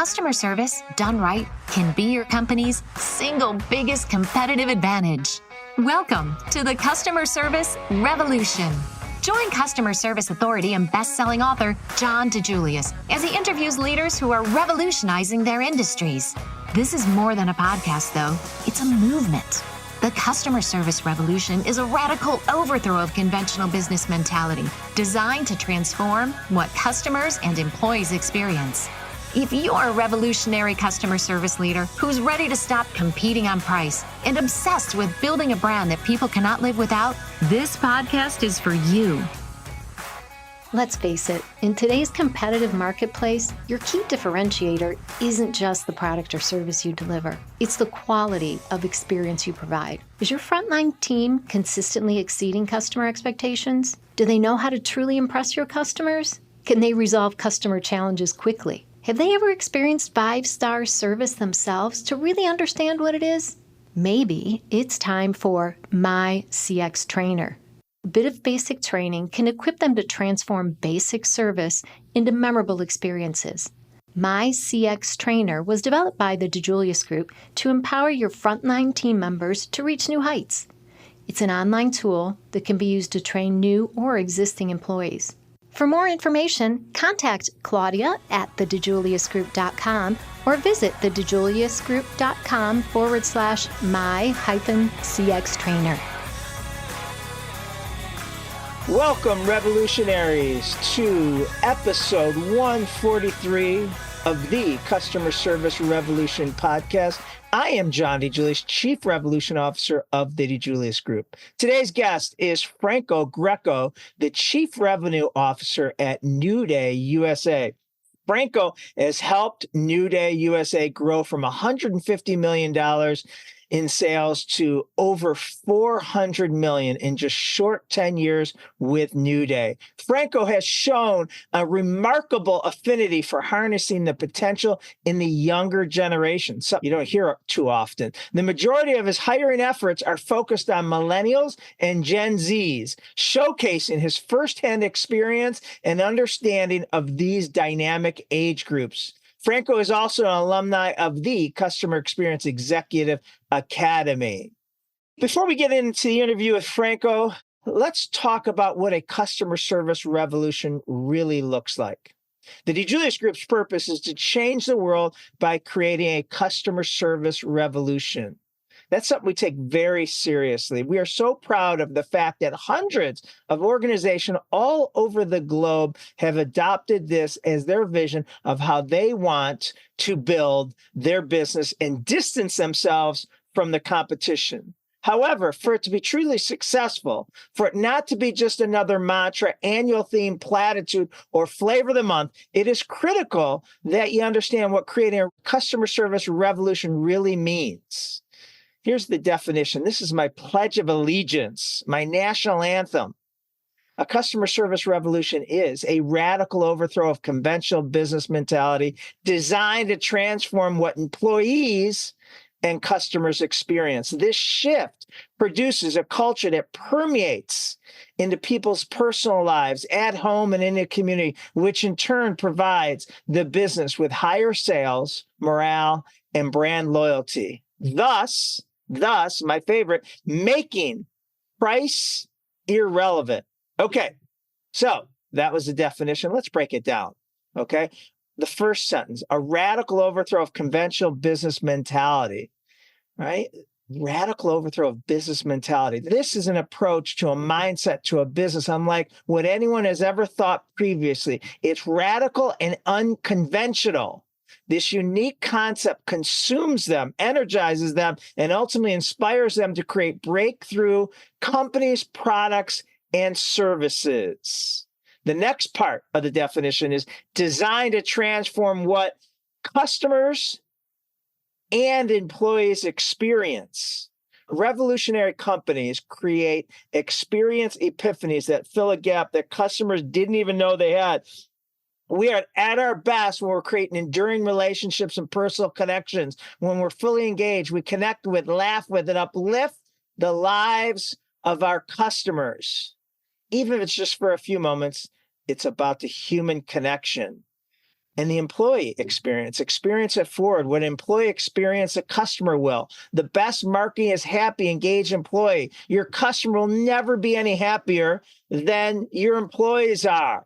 customer service, done right, can be your company's single biggest competitive advantage. Welcome to the Customer Service Revolution. Join customer service authority and best-selling author John DeJulius as he interviews leaders who are revolutionizing their industries. This is more than a podcast, though. It's a movement. The Customer Service Revolution is a radical overthrow of conventional business mentality designed to transform what customers and employees experience. If you're a revolutionary customer service leader who's ready to stop competing on price and obsessed with building a brand that people cannot live without, this podcast is for you. Let's face it, in today's competitive marketplace, your key differentiator isn't just the product or service you deliver. It's the quality of experience you provide. Is your frontline team consistently exceeding customer expectations? Do they know how to truly impress your customers? Can they resolve customer challenges quickly? Have they ever experienced 5-star service themselves to really understand what it is? Maybe it's time for My CX Trainer. A bit of basic training can equip them to transform basic service into memorable experiences. My CX Trainer was developed by the DeJulius Group to empower your frontline team members to reach new heights. It's an online tool that can be used to train new or existing employees. For more information, contact Claudia at thedejuliusgroup.com or visit thedejuliusgroup.com/my-CX Trainer. Welcome, revolutionaries, to episode 143 of the Customer Service Revolution podcast. I am John DeJulius, Chief Revolution Officer of the DeJulius Group. Today's guest is Franco Greco, the Chief Revenue Officer at NewDay USA. Franco has helped NewDay USA grow from $150 million in sales to over $400 million in just short 10 years with NewDay. Franco has shown a remarkable affinity for harnessing the potential in the younger generation, something you don't hear too often. The majority of his hiring efforts are focused on millennials and Gen Zs, showcasing his firsthand experience and understanding of these dynamic age groups. Franco is also an alumni of the Customer Experience Executive Academy. Before we get into the interview with Franco, let's talk about what a customer service revolution really looks like. The DeJulius Group's purpose is to change the world by creating a customer service revolution. That's something we take very seriously. We are so proud of the fact that hundreds of organizations all over the globe have adopted this as their vision of how they want to build their business and distance themselves from the competition. However, for it to be truly successful, for it not to be just another mantra, annual theme, platitude, or flavor of the month, it is critical that you understand what creating a customer service revolution really means. Here's the definition. This is my Pledge of Allegiance, my national anthem. A customer service revolution is a radical overthrow of conventional business mentality designed to transform what employees and customers experience. This shift produces a culture that permeates into people's personal lives, at home and in the community, which in turn provides the business with higher sales, morale, and brand loyalty. Thus, my favorite, making price irrelevant. Okay, so that was the definition. Let's break it down, okay? The first sentence, a radical overthrow of conventional business mentality, right? Radical overthrow of business mentality. This is an approach to a mindset to a business unlike what anyone has ever thought previously. It's radical and unconventional. This unique concept consumes them, energizes them, and ultimately inspires them to create breakthrough companies, products, and services. The next part of the definition is designed to transform what customers and employees experience. Revolutionary companies create experience epiphanies that fill a gap that customers didn't even know they had. We are at our best when we're creating enduring relationships and personal connections. When we're fully engaged, we connect with, laugh with, and uplift the lives of our customers. Even if it's just for a few moments, it's about the human connection. and the employee experience. Experience it forward. What employee experience, a customer will. The best marketing is happy, engaged employee. Your customer will never be any happier than your employees are.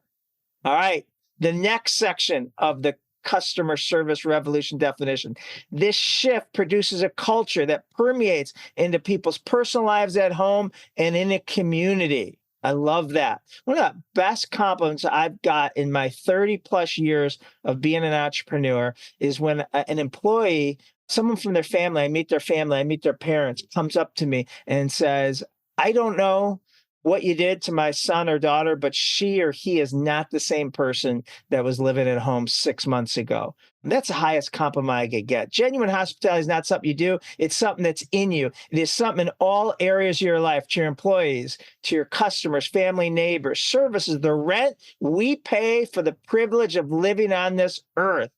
All right. The next section of the customer service revolution definition. This shift produces a culture that permeates into people's personal lives at home and in a community. I love that. One of the best compliments I've got in my 30 plus years of being an entrepreneur is when an employee, someone from their family, I meet their parents, comes up to me and says, I don't know what you did to my son or daughter, but she or he is not the same person that was living at home 6 months ago. And that's the highest compliment I could get. Genuine hospitality is not something you do. It's something that's in you. It is something in all areas of your life, to your employees, to your customers, family, neighbors, services, the rent we pay for the privilege of living on this earth.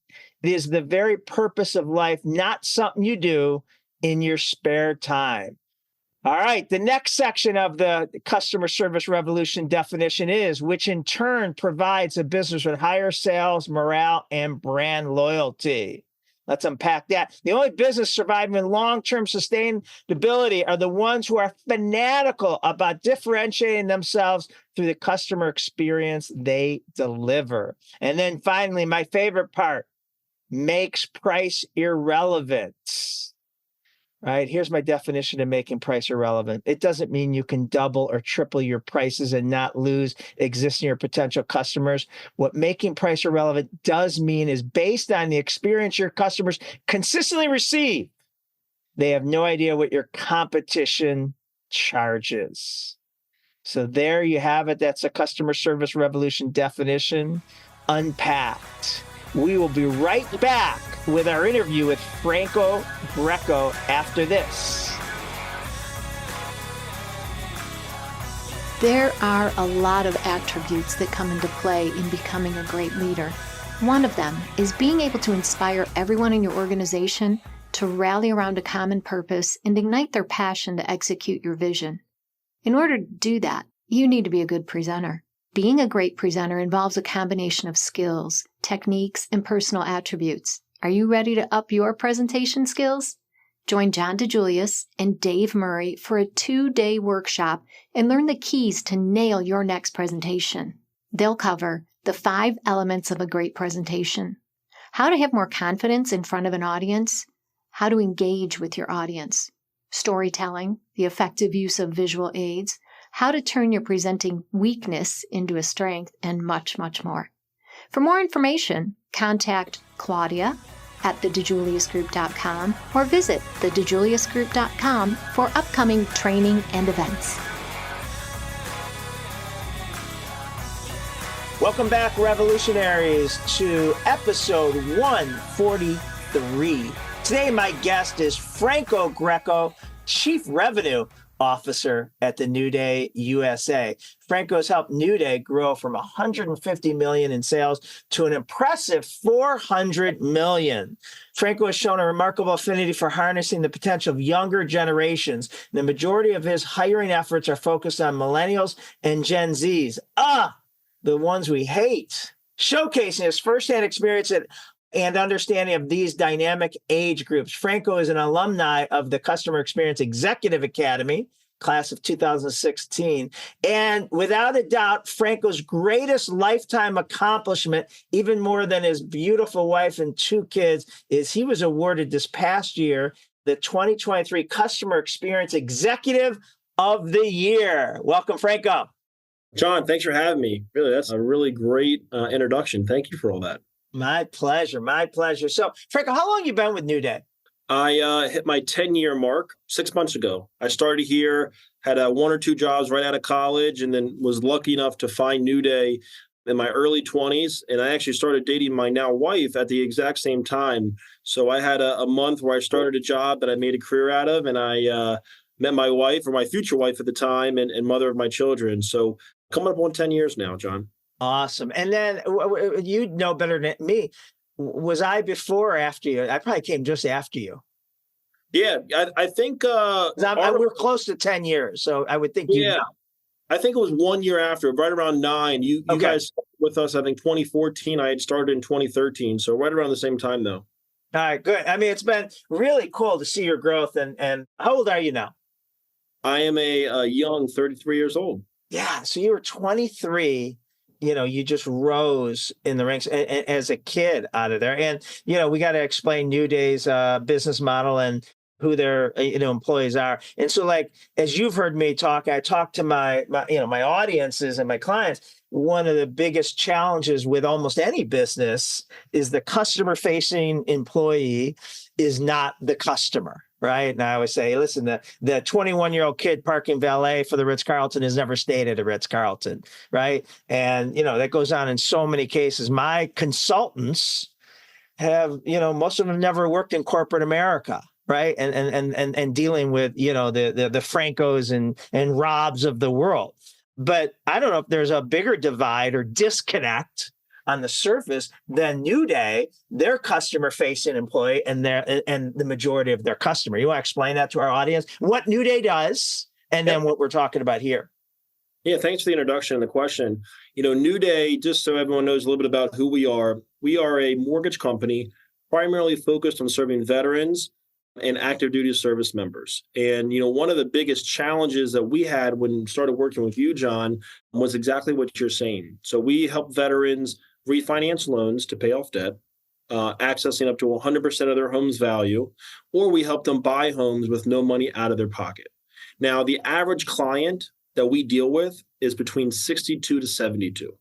It is the very purpose of life, not something you do in your spare time. All right, the next section of the customer service revolution definition is, which in turn provides a business with higher sales, morale, and brand loyalty. Let's unpack that. The only business surviving in long-term sustainability are the ones who are fanatical about differentiating themselves through the customer experience they deliver. And then finally, my favorite part, makes price irrelevant. Right? Here's my definition of making price irrelevant. It doesn't mean you can double or triple your prices and not lose existing or potential customers. What making price irrelevant does mean is based on the experience your customers consistently receive. They have no idea what your competition charges. So there you have it. That's a customer service revolution definition unpacked. We will be right back with our interview with Franco Greco after this. There are a lot of attributes that come into play in becoming a great leader. One of them is being able to inspire everyone in your organization to rally around a common purpose and ignite their passion to execute your vision. In order to do that, you need to be a good presenter. Being a great presenter involves a combination of skills, techniques, and personal attributes. Are you ready to up your presentation skills? Join John DeJulius and Dave Murray for a 2-day workshop and learn the keys to nail your next presentation. They'll cover the 5 elements of a great presentation, how to have more confidence in front of an audience, how to engage with your audience, storytelling, the effective use of visual aids, how to turn your presenting weakness into a strength, and much, much more. For more information, contact Claudia at thedejuliusgroup.com or visit thedejuliusgroup.com for upcoming training and events. Welcome back, revolutionaries, to episode 143. Today, my guest is Franco Greco, Chief Revenue Officer at the NewDay USA. Franco has helped NewDay grow from $150 million in sales to an impressive $400 million. Franco has shown a remarkable affinity for harnessing the potential of younger generations. The majority of his hiring efforts are focused on millennials and Gen Zs. The ones we hate. Showcasing his firsthand experience and understanding of these dynamic age groups. Franco is an alumni of the Customer Experience Executive Academy, class of 2016. And without a doubt, Franco's greatest lifetime accomplishment, even more than his beautiful wife and 2 kids, is he was awarded this past year the 2023 Customer Experience Executive of the Year. Welcome, Franco. John, thanks for having me. Really, that's a really great introduction. Thank you for all that. My pleasure. My pleasure. So, Franco, how long have you been with NewDay? I hit my 10-year mark 6 months ago. I started here, had 1 or 2 jobs right out of college, and then was lucky enough to find NewDay in my early 20s. And I actually started dating my now wife at the exact same time. So I had a month where I started a job that I made a career out of, and I met my wife, or my future wife at the time, and mother of my children. So coming up on 10 years now, John. Awesome. And then you know better than me. Was I before or after you? I probably came just after you. Yeah, I think we're close to 10 years, so I would think you know. I think it was 1 year after, right around 9. You Okay. guys started with us, I think 2014. I had started in 2013. So right around the same time, though. All right, good. I mean, it's been really cool to see your growth. And how old are you now? I am a young 33 years old. Yeah. So you were 23. You just rose in the ranks as a kid out of there. And, we got to explain NewDay's business model and who their employees are. And so, like, as you've heard me talk, I talk to my audiences and my clients. One of the biggest challenges with almost any business is the customer facing employee is not the customer. Right. And I always say, listen, the 21-year-old kid parking valet for the Ritz-Carlton has never stayed at a Ritz-Carlton. Right. And, that goes on in so many cases. My consultants have, most of them never worked in corporate America. Right. And dealing with, the Francos and Robs of the world. But I don't know if there's a bigger divide or disconnect on the surface than NewDay, their customer-facing employee, and the majority of their customer. You want to explain that to our audience? What NewDay does, and then what we're talking about here. Yeah, thanks for the introduction and the question. NewDay, just so everyone knows a little bit about who we are a mortgage company primarily focused on serving veterans and active duty service members. And, one of the biggest challenges that we had when we started working with you, John, was exactly what you're saying. So we help veterans refinance loans to pay off debt, accessing up to 100% of their home's value, or we help them buy homes with no money out of their pocket. Now, the average client that we deal with is between 62 to 72.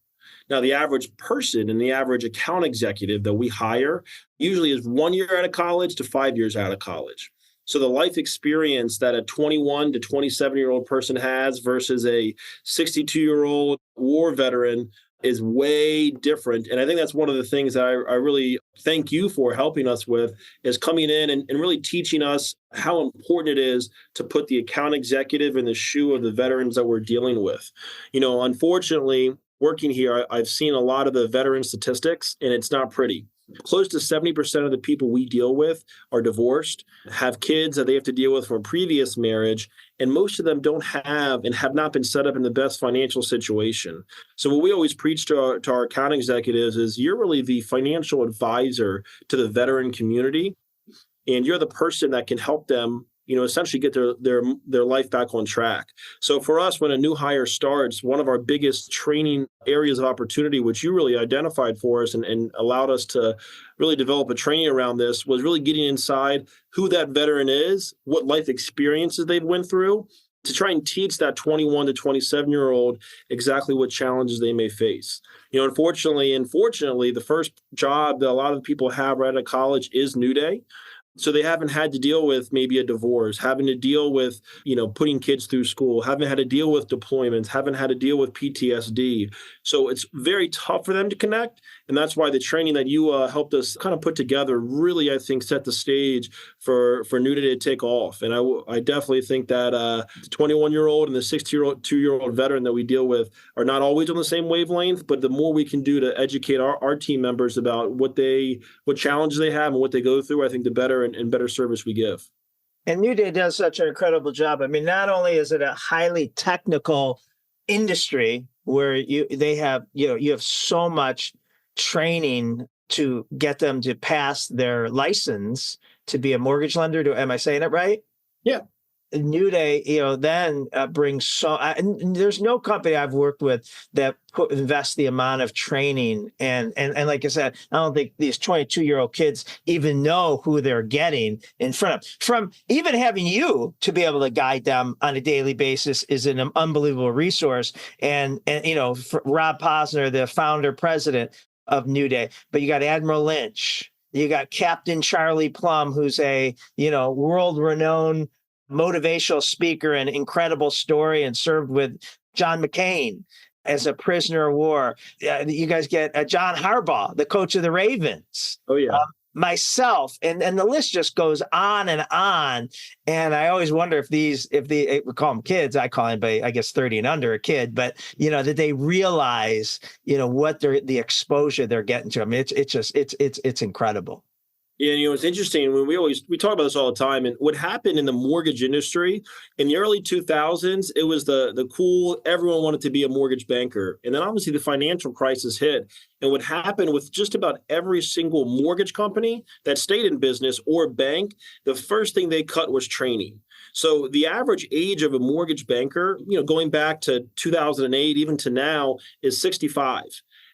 Now, the average person and the average account executive that we hire usually is 1 year out of college to 5 years out of college. So the life experience that a 21 to 27-year-old person has versus a 62-year-old war veteran is way different. And I think that's one of the things that I really thank you for helping us with, is coming in and really teaching us how important it is to put the account executive in the shoe of the veterans that we're dealing with. Unfortunately, working here, I've seen a lot of the veteran statistics, and it's not pretty. Close to 70% of the people we deal with are divorced, have kids that they have to deal with from a previous marriage, and most of them don't have and have not been set up in the best financial situation. So what we always preach to our account executives is you're really the financial advisor to the veteran community, and you're the person that can help them essentially get their life back on track. So for us, when a new hire starts, one of our biggest training areas of opportunity, which you really identified for us and allowed us to really develop a training around this, was really getting inside who that veteran is, what life experiences they've went through, to try and teach that 21 to 27-year-old exactly what challenges they may face. Unfortunately, the first job that a lot of people have right out of college is NewDay. So they haven't had to deal with maybe a divorce, having to deal with, putting kids through school, haven't had to deal with deployments, haven't had to deal with PTSD. So it's very tough for them to connect. And that's why the training that you helped us kind of put together really, I think, set the stage for NewDay to take off. And I definitely think that the 21-year-old and the 62-year-old veteran that we deal with are not always on the same wavelength, but the more we can do to educate our team members about what challenges they have and what they go through, I think the better and better service we give. And NewDay does such an incredible job. I mean, not only is it a highly technical industry where you have so much training to get them to pass their license to be a mortgage lender. Am I saying it right? Yeah. NewDay, then brings and there's no company I've worked with that invests the amount of training and like I said, I don't think these 22-year-old kids even know who they're getting in front of. From even having you to be able to guide them on a daily basis is an unbelievable resource. And Rob Posner, the founder president of NewDay, but you got Admiral Lynch, you got Captain Charlie Plum, who's a world-renowned motivational speaker and incredible story, and served with John McCain as a prisoner of war. You guys get John Harbaugh, the coach of the Ravens. Oh, yeah. Myself, and the list just goes on and on. And I always wonder if we call them kids, I call anybody, I guess 30 and under a kid, but that they realize, what the exposure they're getting to. I mean, it's incredible. Yeah, it's interesting when we talk about this all the time. And what happened in the mortgage industry in the early 2000s, it was the cool. Everyone wanted to be a mortgage banker, and then obviously the financial crisis hit. And what happened with just about every single mortgage company that stayed in business or bank, the first thing they cut was training. So the average age of a mortgage banker, going back to 2008, even to now, is 65.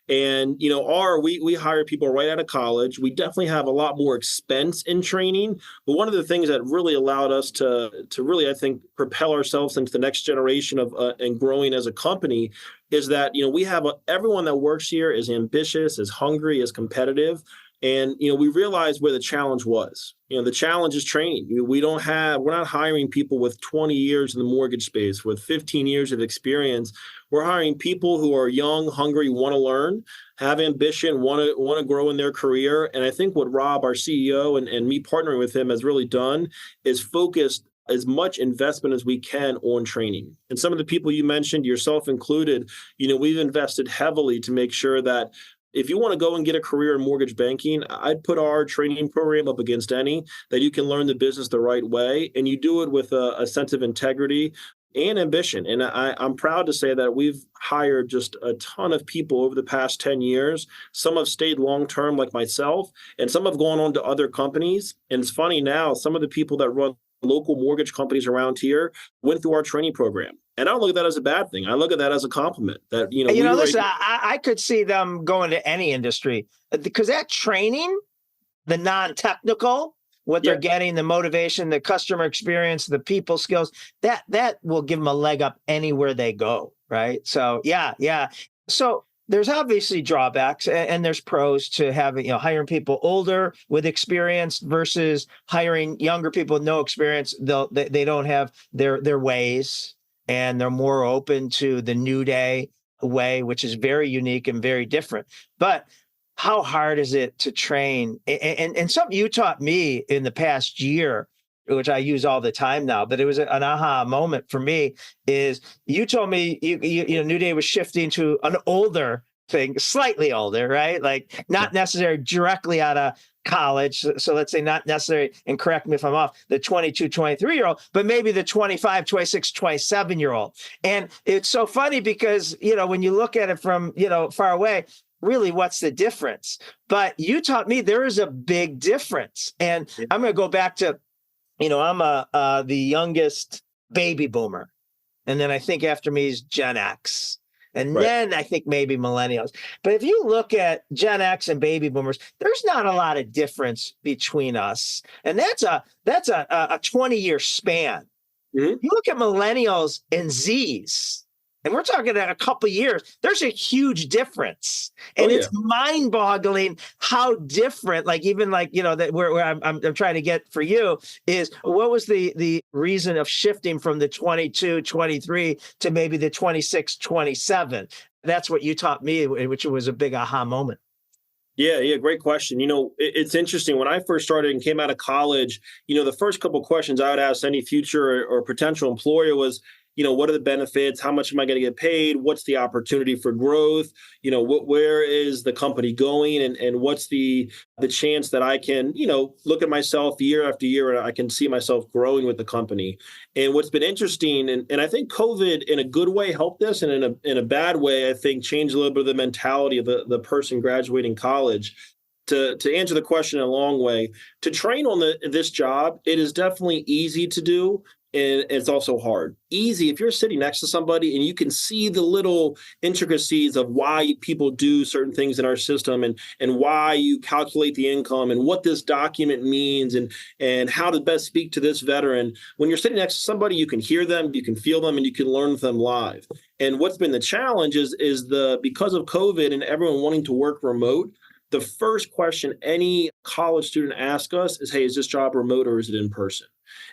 And we hire people right out of college. We definitely have a lot more expense in training, but one of the things that really allowed us to really, I think, propel ourselves into the next generation of and growing as a company is that we have everyone that works here is ambitious, is hungry, is competitive. And we realized where the challenge was. The challenge is training. We're not hiring people with 20 years in the mortgage space, with 15 years of experience. We're hiring people who are young, hungry, want to learn, have ambition, want to grow in their career. And I think what Rob, our CEO, and me partnering with him has really done is focused as much investment as we can on training. And some of the people you mentioned, yourself included, we've invested heavily to make sure that if you want to go and get a career in mortgage banking, I'd put our training program up against any, that you can learn the business the right way. And you do it with a sense of integrity and ambition. And I'm proud to say that we've hired just a ton of people over the past 10 years. Some have stayed long-term like myself, and some have gone on to other companies. And it's funny now, some of the people that run local mortgage companies around here went through our training program. And I don't look at that as a bad thing. I look at that as a compliment that, listen, I could see them going to any industry because that training, the non-technical, what they're getting, the motivation, the customer experience, the people skills, that will give them a leg up anywhere they go. Right. So, yeah. So there's obviously drawbacks and there's pros to having, hiring people older with experience versus hiring younger people with no experience. They don't have their ways, and they're more open to the NewDay way, which is very unique and very different. But how hard is it to train? And something you taught me in the past year, which I use all the time now, but it was an aha moment for me, is you told me NewDay was shifting to an older thing, slightly older, right? Like not necessarily directly out of college. So let's say not necessarily, and correct me if I'm off, the 22, 23-year-old, but maybe the 25, 26, 27-year-old. And it's so funny because, when you look at it from, far away, really, what's the difference? But you taught me there is a big difference. And I'm going to go back to, I'm the youngest baby boomer. And then I think after me is Gen X. And then I think maybe millennials. But if you look at Gen X and baby boomers, there's not a lot of difference between us. And that's a 20-year span. Mm-hmm. You look at millennials and Zs, and we're talking a couple of years, there's a huge difference. And it's mind-boggling how different, that where I'm trying to get for you is what was the reason of shifting from the 22, 23 to maybe the 26, 27? That's what you taught me, which was a big aha moment. Yeah, great question. It's interesting. When I first started and came out of college, the first couple of questions I would ask any future or potential employer was, what are the benefits? How much am I going to get paid? What's the opportunity for growth? Where is the company going? And what's the chance that I can, look at myself year after year and I can see myself growing with the company? And what's been interesting, and I think COVID in a good way helped this, and in a bad way, I think changed a little bit of the mentality of the person graduating college. To answer the question in a long way, to train on this job, it is definitely easy to do. And it's also hard. Easy if you're sitting next to somebody and you can see the little intricacies of why people do certain things in our system and why you calculate the income and what this document means and how to best speak to this veteran. When you're sitting next to somebody, you can hear them, you can feel them, and you can learn with them live. And what's been the challenge is because of COVID and everyone wanting to work remote, the first question any college student asks us is, hey, is this job remote or is it in person?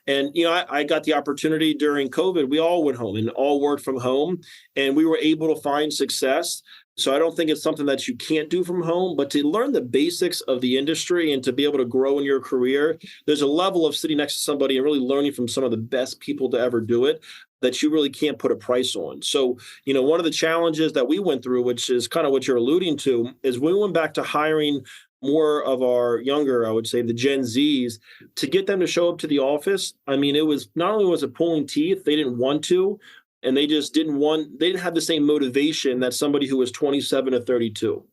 And, I got the opportunity during COVID. We all went home and all worked from home, and we were able to find success. So I don't think it's something that you can't do from home, but to learn the basics of the industry and to be able to grow in your career, there's a level of sitting next to somebody and really learning from some of the best people to ever do it that you really can't put a price on. So, one of the challenges that we went through, which is kind of what you're alluding to, is we went back to hiring more of our younger, I would say the Gen Zs, to get them to show up to the office. I mean, it was not only was it pulling teeth, they didn't want to, and they just they didn't have the same motivation that somebody who was 27 to 32.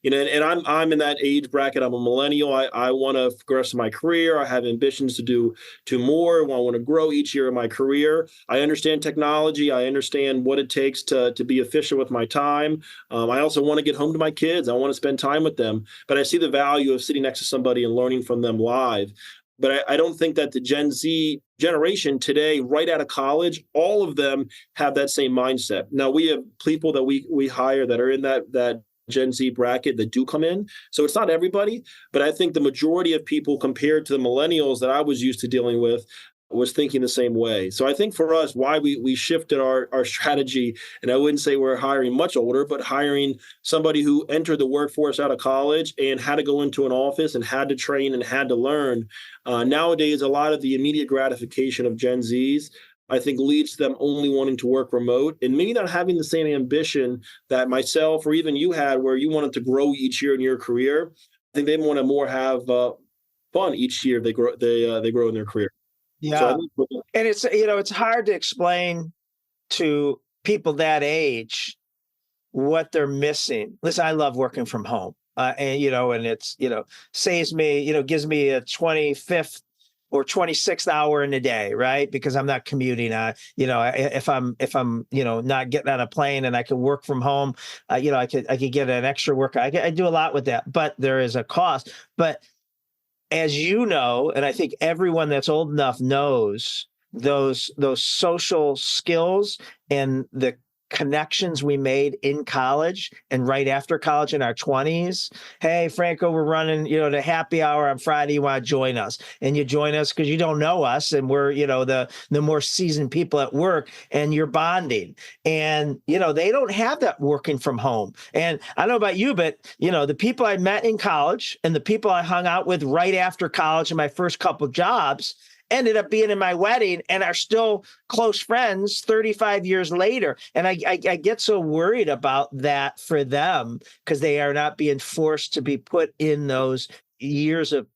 And I'm in that age bracket. I'm a millennial. I want to progress in my career. I have ambitions to do more. I want to grow each year in my career. I understand technology. I understand what it takes to be efficient with my time. I also want to get home to my kids. I want to spend time with them. But I see the value of sitting next to somebody and learning from them live. But I don't think that the Gen Z generation today, right out of college, all of them have that same mindset. Now, we have people that we hire that are in that Gen Z bracket that do come in. So it's not everybody, but I think the majority of people compared to the millennials that I was used to dealing with was thinking the same way. So I think for us, why we shifted our strategy, and I wouldn't say we're hiring much older, but hiring somebody who entered the workforce out of college and had to go into an office and had to train and had to learn. Nowadays, a lot of the immediate gratification of Gen Zs, I think, leads to them only wanting to work remote and maybe not having the same ambition that myself or even you had, where you wanted to grow each year in your career. I think they want to more have fun each year they grow in their career. Yeah. And it's hard to explain to people that age what they're missing. Listen, I love working from home. And it's, saves me, gives me a 25th or 26th hour in the day, right? Because I'm not commuting. If I'm not getting on a plane and I can work from home, I could get an extra work. I do a lot with that, but there is a cost. But as you know, and I think everyone that's old enough knows, those social skills and the connections we made in college and right after college in our 20s. Hey, Franco, we're running, the happy hour on Friday. You want to join us? And you join us because you don't know us, and we're, the more seasoned people at work, and you're bonding. And, they don't have that working from home. And I don't know about you, but, the people I met in college and the people I hung out with right after college in my first couple of jobs ended up being in my wedding and are still close friends 35 years later. And I get so worried about that for them because they are not being forced to be put in those years of,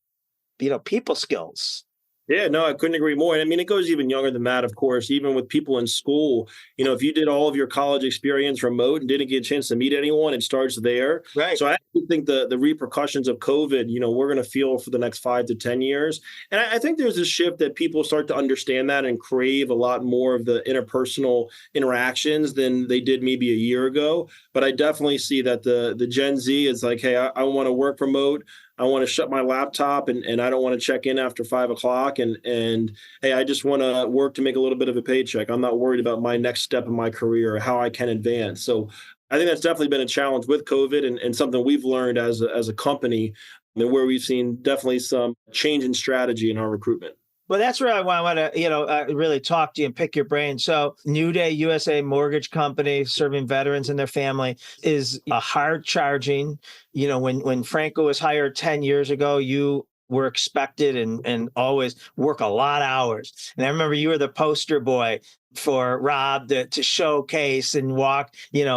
people skills. Yeah, no, I couldn't agree more. And I mean, it goes even younger than that, of course, even with people in school. If you did all of your college experience remote and didn't get a chance to meet anyone, it starts there. Right. So I actually think the repercussions of COVID, we're going to feel for the next 5 to 10 years. And I think there's a shift that people start to understand that and crave a lot more of the interpersonal interactions than they did maybe a year ago. But I definitely see that the Gen Z is like, hey, I want to work remote. I want to shut my laptop and I don't want to check in after 5 o'clock. And hey, I just want to work to make a little bit of a paycheck. I'm not worried about my next step in my career or how I can advance. So I think that's definitely been a challenge with COVID and something we've learned as a company, and where we've seen definitely some change in strategy in our recruitment. Well, that's where I want to, really talk to you and pick your brain. So NewDay USA mortgage company serving veterans and their family is a hard charging. When Franco was hired 10 years ago, you were expected and always work a lot of hours. And I remember you were the poster boy for Rob to showcase and walk,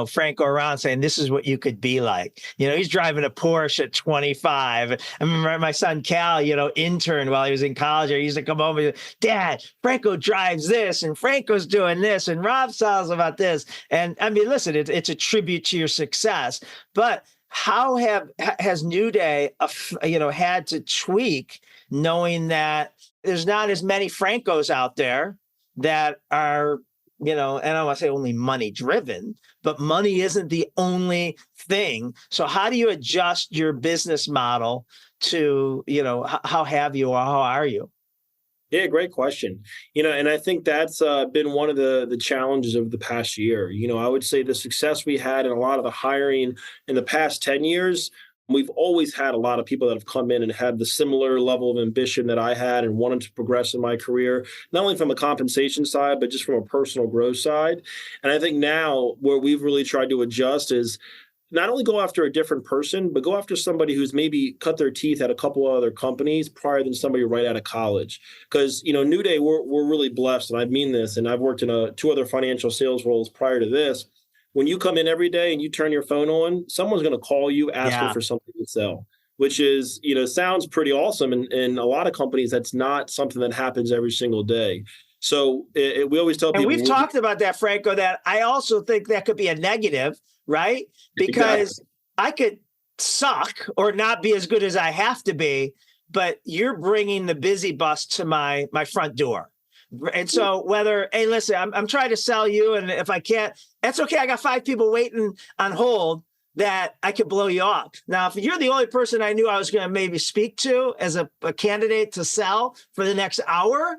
Franco around saying, this is what you could be like. He's driving a Porsche at 25. I remember my son Cal, interned while he was in college. He used to come home and say, Dad, Franco drives this and Franco's doing this and Rob tells about this. And I mean, listen, it's a tribute to your success. But how has NewDay, had to tweak, knowing that there's not as many Francos out there that are, and I don't want to say only money driven, but money isn't the only thing. So how do you adjust your business model to, how have you or how are you? Yeah, great question. And I think that's been one of the challenges of the past year. I would say the success we had in a lot of the hiring in the past 10 years, we've always had a lot of people that have come in and had the similar level of ambition that I had and wanted to progress in my career, not only from a compensation side, but just from a personal growth side. And I think now where we've really tried to adjust is not only go after a different person, but go after somebody who's maybe cut their teeth at a couple of other companies prior than somebody right out of college. Because, NewDay, we're really blessed, and I mean this, and I've worked in 2 other financial sales roles prior to this. When you come in every day and you turn your phone on, someone's going to call you asking for something to sell. which is, sounds pretty awesome. And in a lot of companies, that's not something that happens every single day. So we always tell people. And we've talked about that, Franco, that I also think that could be a negative, right? Because I could suck or not be as good as I have to be, but you're bringing the busy bus to my front door. And so hey, listen, I'm trying to sell you. And if I can't, that's okay. I got 5 people waiting on hold that I could blow you off. Now, if you're the only person I knew I was going to maybe speak to as a candidate to sell for the next hour,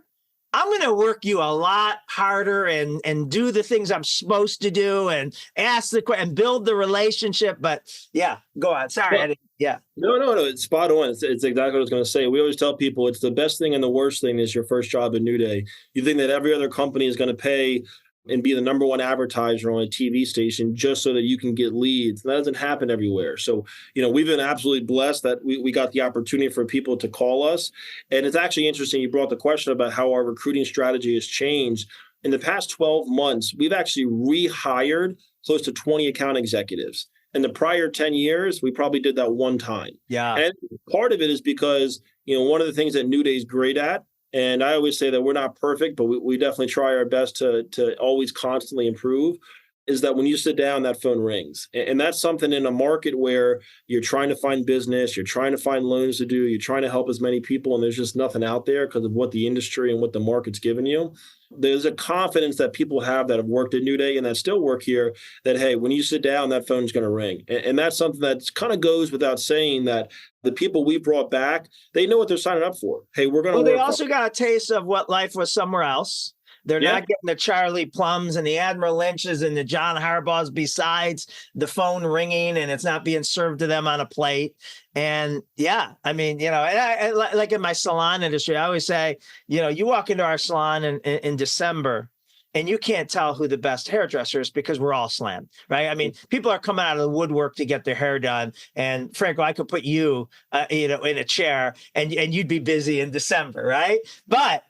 I'm going to work you a lot harder and do the things I'm supposed to do and ask the question and build the relationship. But yeah, go on. Sorry. Well, yeah. No, it's spot on. It's exactly what I was going to say. We always tell people it's the best thing and the worst thing is your first job at NewDay. You think that every other company is going to pay and be the number one advertiser on a TV station just so that you can get leads. That doesn't happen everywhere. So, we've been absolutely blessed that we got the opportunity for people to call us. And it's actually interesting. You brought the question about how our recruiting strategy has changed. In the past 12 months, we've actually rehired close to 20 account executives. In the prior 10 years, we probably did that one time. Yeah. And part of it is because, one of the things that NewDay is great at, and I always say that we're not perfect, but we definitely try our best to always constantly improve, is that when you sit down, that phone rings. And that's something in a market where you're trying to find business, you're trying to find loans to do, you're trying to help as many people, and there's just nothing out there because of what the industry and what the market's given you. There's a confidence that people have that have worked at NewDay and that still work here that, hey, when you sit down, that phone's going to ring. And that's something that kind of goes without saying that the people we brought back, they know what they're signing up for. Hey, we're going to They also got a taste of what life was somewhere else. They're not getting the Charlie Plums and the Admiral Lynches and the John Harbaughs besides the phone ringing and it's not being served to them on a plate. And yeah, I mean, and I like in my salon industry, I always say, you walk into our salon in December and you can't tell who the best hairdresser is because we're all slammed, right? I mean, people are coming out of the woodwork to get their hair done. And Franco, I could put you, in a chair and you'd be busy in December, right? But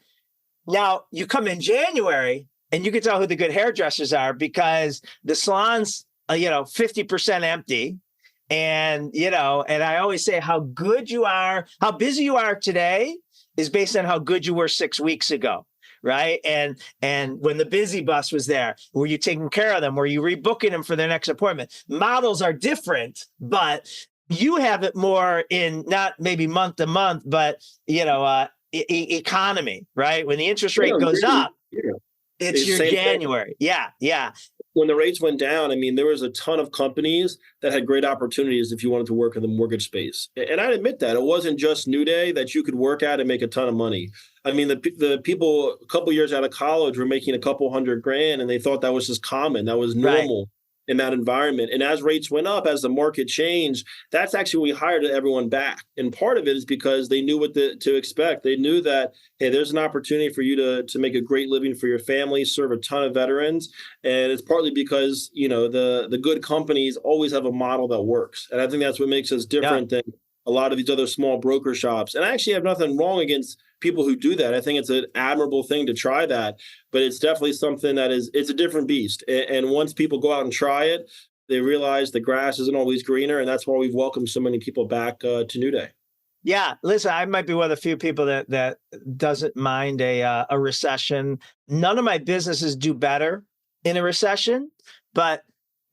now you come in January and you can tell who the good hairdressers are because the salon's, 50% empty. And, and I always say how good you are, how busy you are today is based on how good you were 6 weeks ago. Right. And when the busy bus was there, were you taking care of them? Were you rebooking them for their next appointment? Models are different, but you have it more in not maybe month to month, but, economy, right? When the interest rate goes up, it's your January. Yeah. When the rates went down, I mean, there was a ton of companies that had great opportunities if you wanted to work in the mortgage space. And I admit that. It wasn't just NewDay that you could work at and make a ton of money. I mean, the people a couple years out of college were making a couple $100,000 and they thought that was just common. That was normal. Right. In that environment. And as rates went up, as the market changed, that's actually when we hired everyone back. And part of it is because they knew what to expect. They knew that, hey, there's an opportunity for you to make a great living for your family, serve a ton of veterans. And it's partly because, the good companies always have a model that works. And I think that's what makes us different than a lot of these other small broker shops. And I actually have nothing wrong against people who do that. I think it's an admirable thing to try that, but it's definitely something it's a different beast. And once people go out and try it, they realize the grass isn't always greener. And that's why we've welcomed so many people back to NewDay. Yeah. Listen, I might be one of the few people that doesn't mind a recession. None of my businesses do better in a recession, but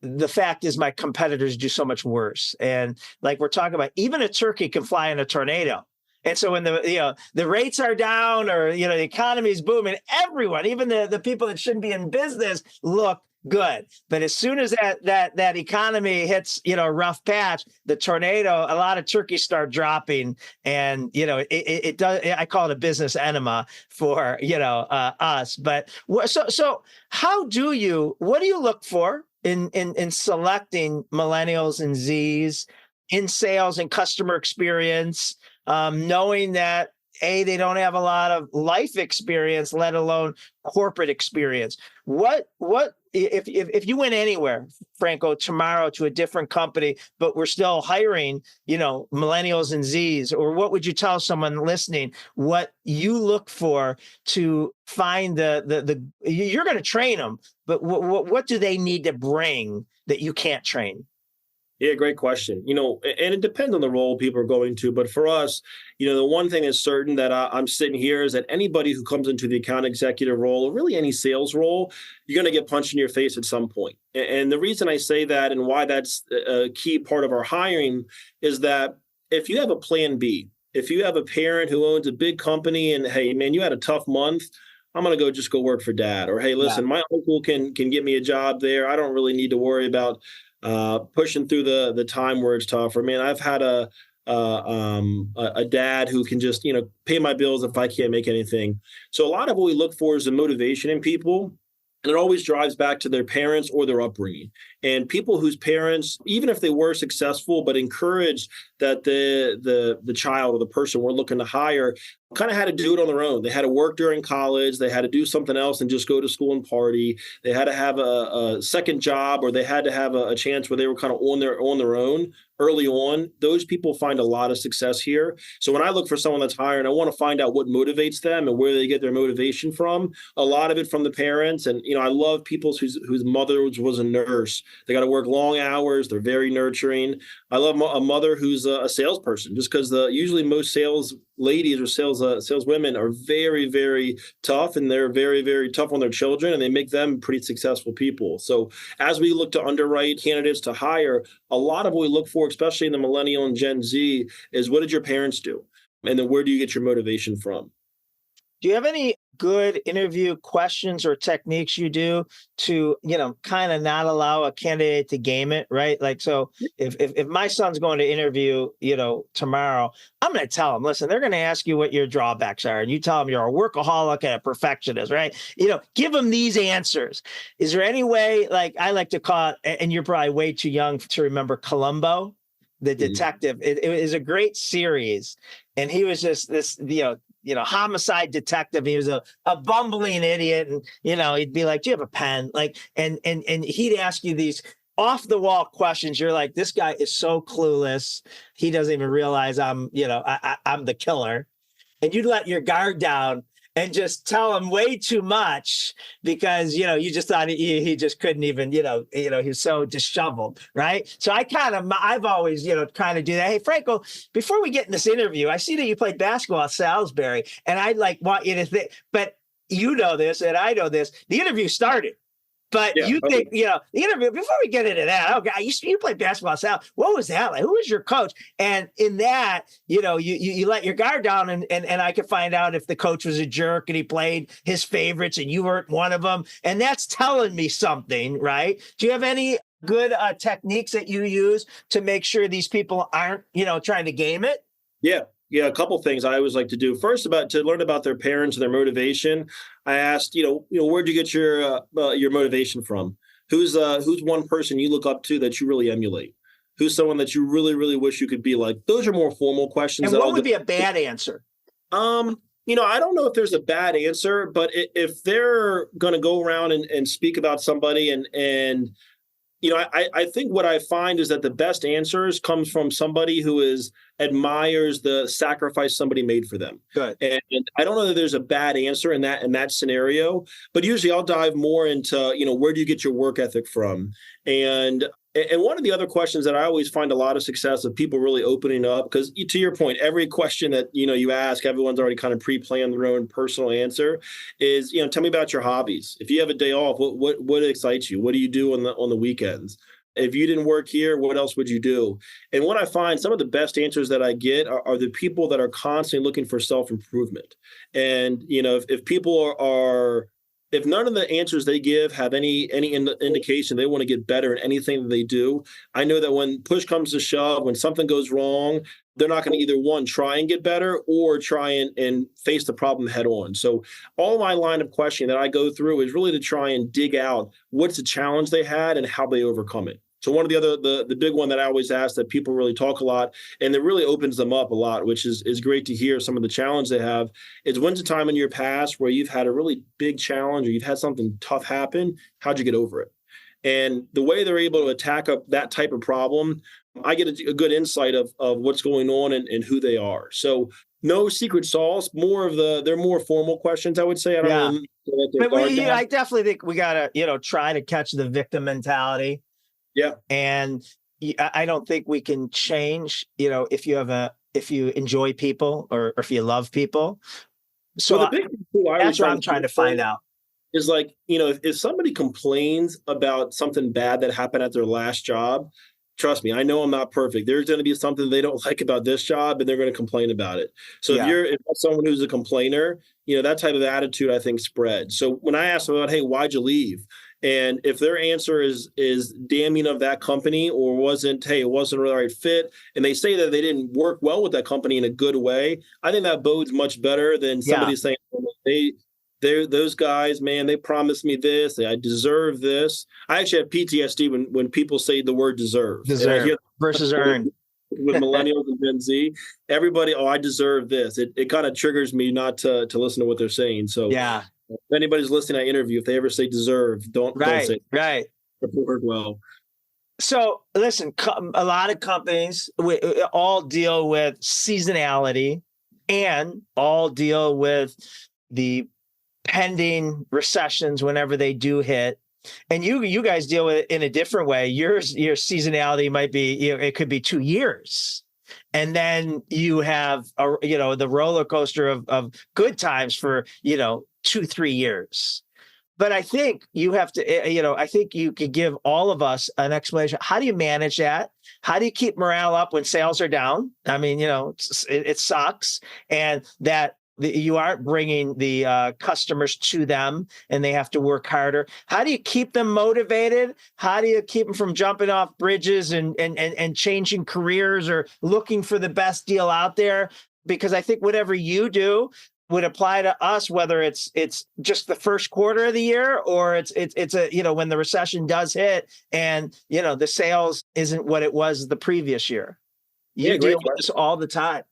the fact is my competitors do so much worse. And like we're talking about, even a turkey can fly in a tornado. And so when the rates are down or, the economy is booming, everyone, even the people that shouldn't be in business look good. But as soon as that economy hits, a rough patch, the tornado, a lot of turkeys start dropping. And, it does, I call it a business enema for, us. But so what do you look for in selecting millennials and Zs in sales and customer experience, knowing that they don't have a lot of life experience, let alone corporate experience? What if you went anywhere, Franco, tomorrow to a different company, but we're still hiring, millennials and Zs, or what would you tell someone listening what you look for to find you're going to train them, but what do they need to bring that you can't train? Yeah, great question. And it depends on the role people are going to. But for us, the one thing is certain that I'm sitting here is that anybody who comes into the account executive role, or really any sales role, you're going to get punched in your face at some point. And the reason I say that and why that's a key part of our hiring is that if you have a plan B, if you have a parent who owns a big company and, hey, man, you had a tough month, I'm going to just go work for dad. Or, hey, listen, my uncle can get me a job there. I don't really need to worry about pushing through the time where it's tough. Or, man, I've had a dad who can just, pay my bills if I can't make anything. So a lot of what we look for is the motivation in people. And it always drives back to their parents or their upbringing. And people whose parents, even if they were successful, but encouraged that the child or the person we're looking to hire kind of had to do it on their own. They had to work during college. They had to do something else and just go to school and party. They had to have a second job, or they had to have a chance where they were kind of on their own early on. Those people find a lot of success here. So when I look for someone that's hiring, I want to find out what motivates them and where they get their motivation from. A lot of it from the parents. And, I love people whose mother was a nurse. They got to work long hours. They're very nurturing. I love a mother who's a salesperson, just because usually most sales ladies or sales women are very, very tough, and they're very, very tough on their children, and they make them pretty successful people. So as we look to underwrite candidates to hire, a lot of what we look for, especially in the millennial and Gen Z, is what did your parents do? And then where do you get your motivation from? Do you have any good interview questions or techniques you do to, kind of not allow a candidate to game it, right? Like, so if my son's going to interview, tomorrow, I'm going to tell him, listen, they're going to ask you what your drawbacks are. And you tell them you're a workaholic and a perfectionist, right? Give them these answers. Is there any way, like I like to call it, and you're probably way too young to remember Columbo, the detective. It is a great series. And he was just this, homicide detective. He was a bumbling idiot. And, he'd be like, do you have a pen? Like, and he'd ask you these off the wall questions. You're like, this guy is so clueless. He doesn't even realize I'm the killer. And you'd let your guard down and just tell him way too much because, you just thought he just couldn't even, he was so disheveled, right? So I've always, kind of do that. Hey, Franco, before we get in this interview, I see that you played basketball at Salisbury, and I'd want you to think, but you know this, and I know this, the interview started. But think, the interview, before we get into that, okay, you played basketball. What was that like? Who was your coach? And in that, you let your guard down, and I could find out if the coach was a jerk and he played his favorites and you weren't one of them. And that's telling me something, right? Do you have any good techniques that you use to make sure these people aren't, trying to game it? Yeah, a couple things I always like to do. First, to learn about their parents and their motivation. I asked, where'd you get your motivation from? Who's one person you look up to that you really emulate? Who's someone that you really, really wish you could be like? Those are more formal questions. And what would be a bad answer? I don't know if there's a bad answer, but if they're going to go around and speak about somebody and I think what I find is that the best answers comes from somebody who admires the sacrifice somebody made for them. Good. And I don't know that there's a bad answer in that scenario, but usually I'll dive more into, where do you get your work ethic from? And one of the other questions that I always find a lot of success of people really opening up, because to your point, every question that, you ask, everyone's already kind of pre-planned their own personal answer is, tell me about your hobbies. If you have a day off, what excites you? What do you do on the weekends? If you didn't work here, what else would you do? And what I find, some of the best answers that I get are the people that are constantly looking for self-improvement. And, if people are if none of the answers they give have any indication they want to get better in anything that they do, I know that when push comes to shove, when something goes wrong, they're not going to either one, try and get better or try and face the problem head on. So all my line of questioning that I go through is really to try and dig out what's the challenge they had and how they overcome it. So one of the big one that I always ask that people really talk a lot, and it really opens them up a lot, which is great to hear some of the challenge they have, is when's a time in your past where you've had a really big challenge or you've had something tough happen? How'd you get over it? And the way they're able to attack up that type of problem, I get a good insight of what's going on and who they are. So no secret sauce, they're more formal questions, I would say. I don't know. I definitely think we got to, try to catch the victim mentality. Yeah. And I don't think we can change, if you enjoy people or if you love people. So Well, the big thing too, I always that's what I'm trying to find out. is like, if somebody complains about something bad that happened at their last job, trust me, I know I'm not perfect. There's going to be something they don't like about this job and they're going to complain about it. So Yeah. if that's someone who's a complainer, that type of attitude, I think, spreads. So when I ask them about, hey, why'd you leave? And if their answer is damning of that company or it wasn't really the right fit, and they say that they didn't work well with that company in a good way, I think that bodes much better than somebody saying those guys, man, they promised me this, I deserve this. I actually have PTSD when people say the word deserve. And I hear versus earn. With millennials and Gen Z, everybody, I deserve this. It kind of triggers me not to listen to what they're saying. So yeah. If anybody's listening to that interview, if they ever say deserve, don't say it. Right. It work well. So listen, a lot of companies all deal with seasonality and all deal with the pending recessions whenever they do hit. And you guys deal with it in a different way. Your seasonality might be, it could be 2 years. And then you have, the roller coaster of good times for, 2-3 years. But I think you have to, I think you could give all of us an explanation. How do you manage that? How do you keep morale up when sales are down? I mean, it sucks. And that you aren't bringing the customers to them and they have to work harder. How do you keep them motivated? How do you keep them from jumping off bridges and changing careers or looking for the best deal out there? Because I think whatever you do would apply to us, whether it's just the first quarter of the year or it's a, when the recession does hit and, the sales isn't what it was the previous year. You deal with this all the time.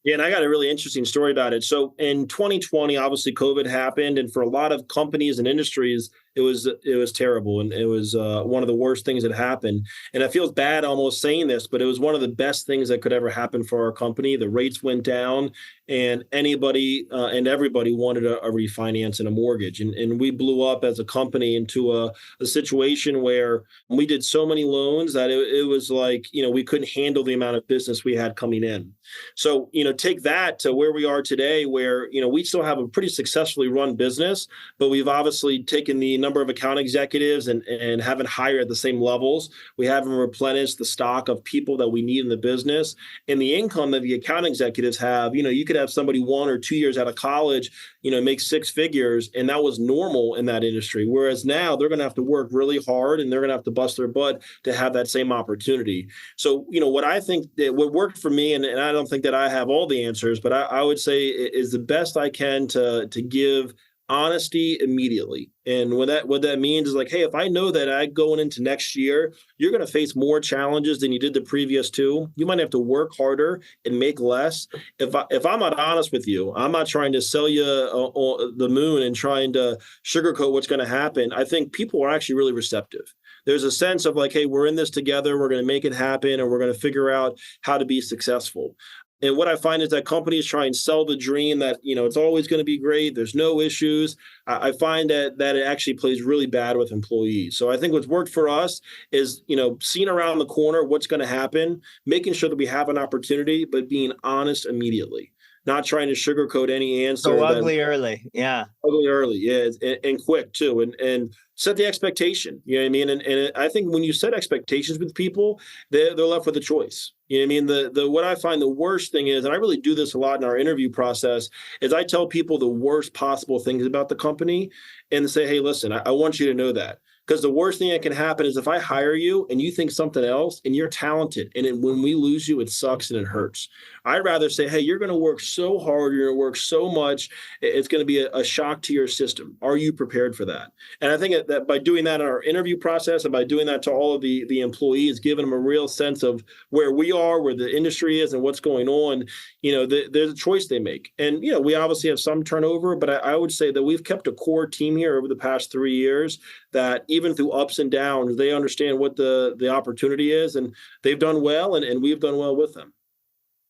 Yeah, and I got a really interesting story about it. So in 2020, obviously COVID happened, and for a lot of companies and industries, it was terrible, and it was one of the worst things that happened. And I feel bad almost saying this, but it was one of the best things that could ever happen for our company. The rates went down, and anybody and everybody wanted a refinance and a mortgage, and we blew up as a company into a situation where we did so many loans that it was like we couldn't handle the amount of business we had coming in. So take that to where we are today, where we still have a pretty successfully run business, but we've obviously taken the number of account executives and haven't hired at the same levels. We haven't replenished the stock of people that we need in the business, and the income that the account executives have. You could have somebody 1 or 2 years out of college, make 6 figures, and that was normal in that industry. Whereas now they're going to have to work really hard and they're going to have to bust their butt to have that same opportunity. So, what I think that what worked for me, and I don't think that I have all the answers, but I would say is the best I can to give honesty immediately. And what that means is like, hey, if I know that going into next year, you're going to face more challenges than you did the previous 2, you might have to work harder and make less. If I'm not honest with you, I'm not trying to sell you the moon and trying to sugarcoat what's going to happen. I think people are actually really receptive. There's a sense of like, hey, we're in this together. We're going to make it happen, and we're going to figure out how to be successful. And what I find is that companies try and sell the dream that, it's always going to be great. There's no issues. I find that it actually plays really bad with employees. So I think what's worked for us is, seeing around the corner what's going to happen, making sure that we have an opportunity, but being honest immediately. Not trying to sugarcoat any answer. So ugly early. Yeah. Ugly early. Yeah. And quick too. And set the expectation. You know what I mean? And I think when you set expectations with people, they're left with a choice. You know what I mean? What I find the worst thing is, and I really do this a lot in our interview process, is I tell people the worst possible things about the company and say, hey, listen, I want you to know that. Because the worst thing that can happen is if I hire you and you think something else and you're talented, and when we lose you, it sucks and it hurts. I'd rather say, hey, you're going to work so hard, you're going to work so much, it's going to be a shock to your system. Are you prepared for that? And I think that by doing that in our interview process and by doing that to all of the employees, giving them a real sense of where we are, where the industry is, and what's going on, there's a choice they make. And, we obviously have some turnover, but I would say that we've kept a core team here over the past 3 years that even through ups and downs, they understand what the opportunity is, and they've done well, and we've done well with them.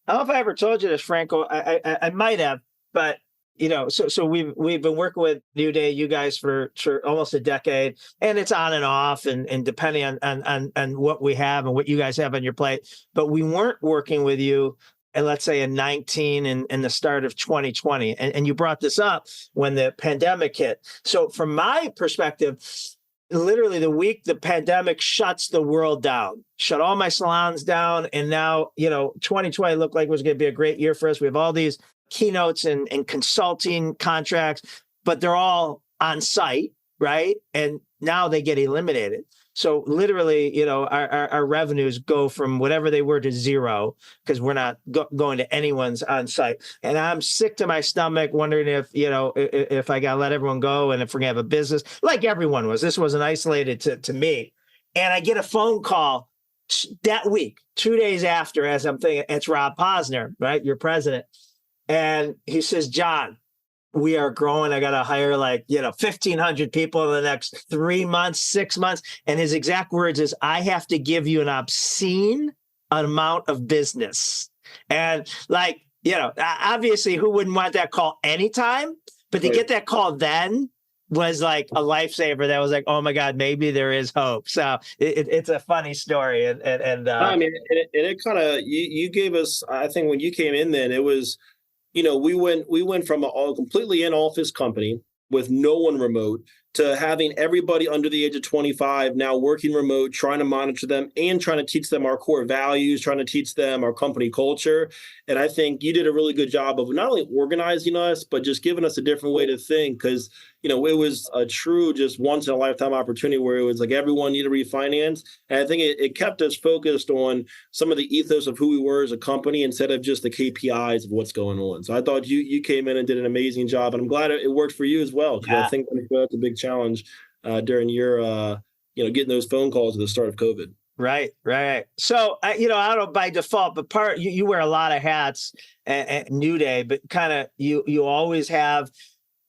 I don't know if I ever told you this, Franco. I might have, but So we've been working with NewDay, you guys for almost a decade, and it's on and off, and depending on what we have and what you guys have on your plate. But we weren't working with you, and let's say in 19 and the start of 2020, and you brought this up when the pandemic hit. So from my perspective, literally the week the pandemic shuts the world down, shut all my salons down, and now 2020 looked like it was going to be a great year for us. We have all these keynotes and consulting contracts, but they're all on site, right? And now they get eliminated. So literally, our revenues go from whatever they were to zero because we're not going to anyone's on site. And I'm sick to my stomach wondering if I got to let everyone go and if we're going to have a business like everyone was. This wasn't isolated to me. And I get a phone call that week, 2 days after, as I'm thinking, it's Rob Posner, right? Your president. And he says, John, we are growing. I got to hire 1,500 people in the next 3 months, 6 months. And his exact words is, I have to give you an obscene amount of business. And obviously who wouldn't want that call anytime? But to get that call then was like a lifesaver. That was like, oh my God, maybe there is hope. So it's a funny story. I mean, it kind of, you gave us, I think when you came in then it was, we went from a completely in-office company with no one remote to having everybody under the age of 25 now working remote, trying to monitor them and trying to teach them our core values, trying to teach them our company culture. And I think you did a really good job of not only organizing us, but just giving us a different way to think. Because, it was a true just once in a lifetime opportunity where it was like everyone needed to refinance. And I think it kept us focused on some of the ethos of who we were as a company instead of just the KPIs of what's going on. So I thought you came in and did an amazing job. And I'm glad it worked for you as well. Because I think that's a big challenge during your, getting those phone calls at the start of COVID. Right. So, I don't know by default, but you wear a lot of hats at NewDay, but kind of you always have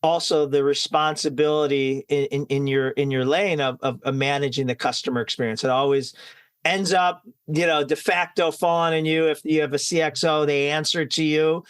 also the responsibility in your lane of managing the customer experience. It always ends up, de facto falling on you. If you have a CXO, they answer to you.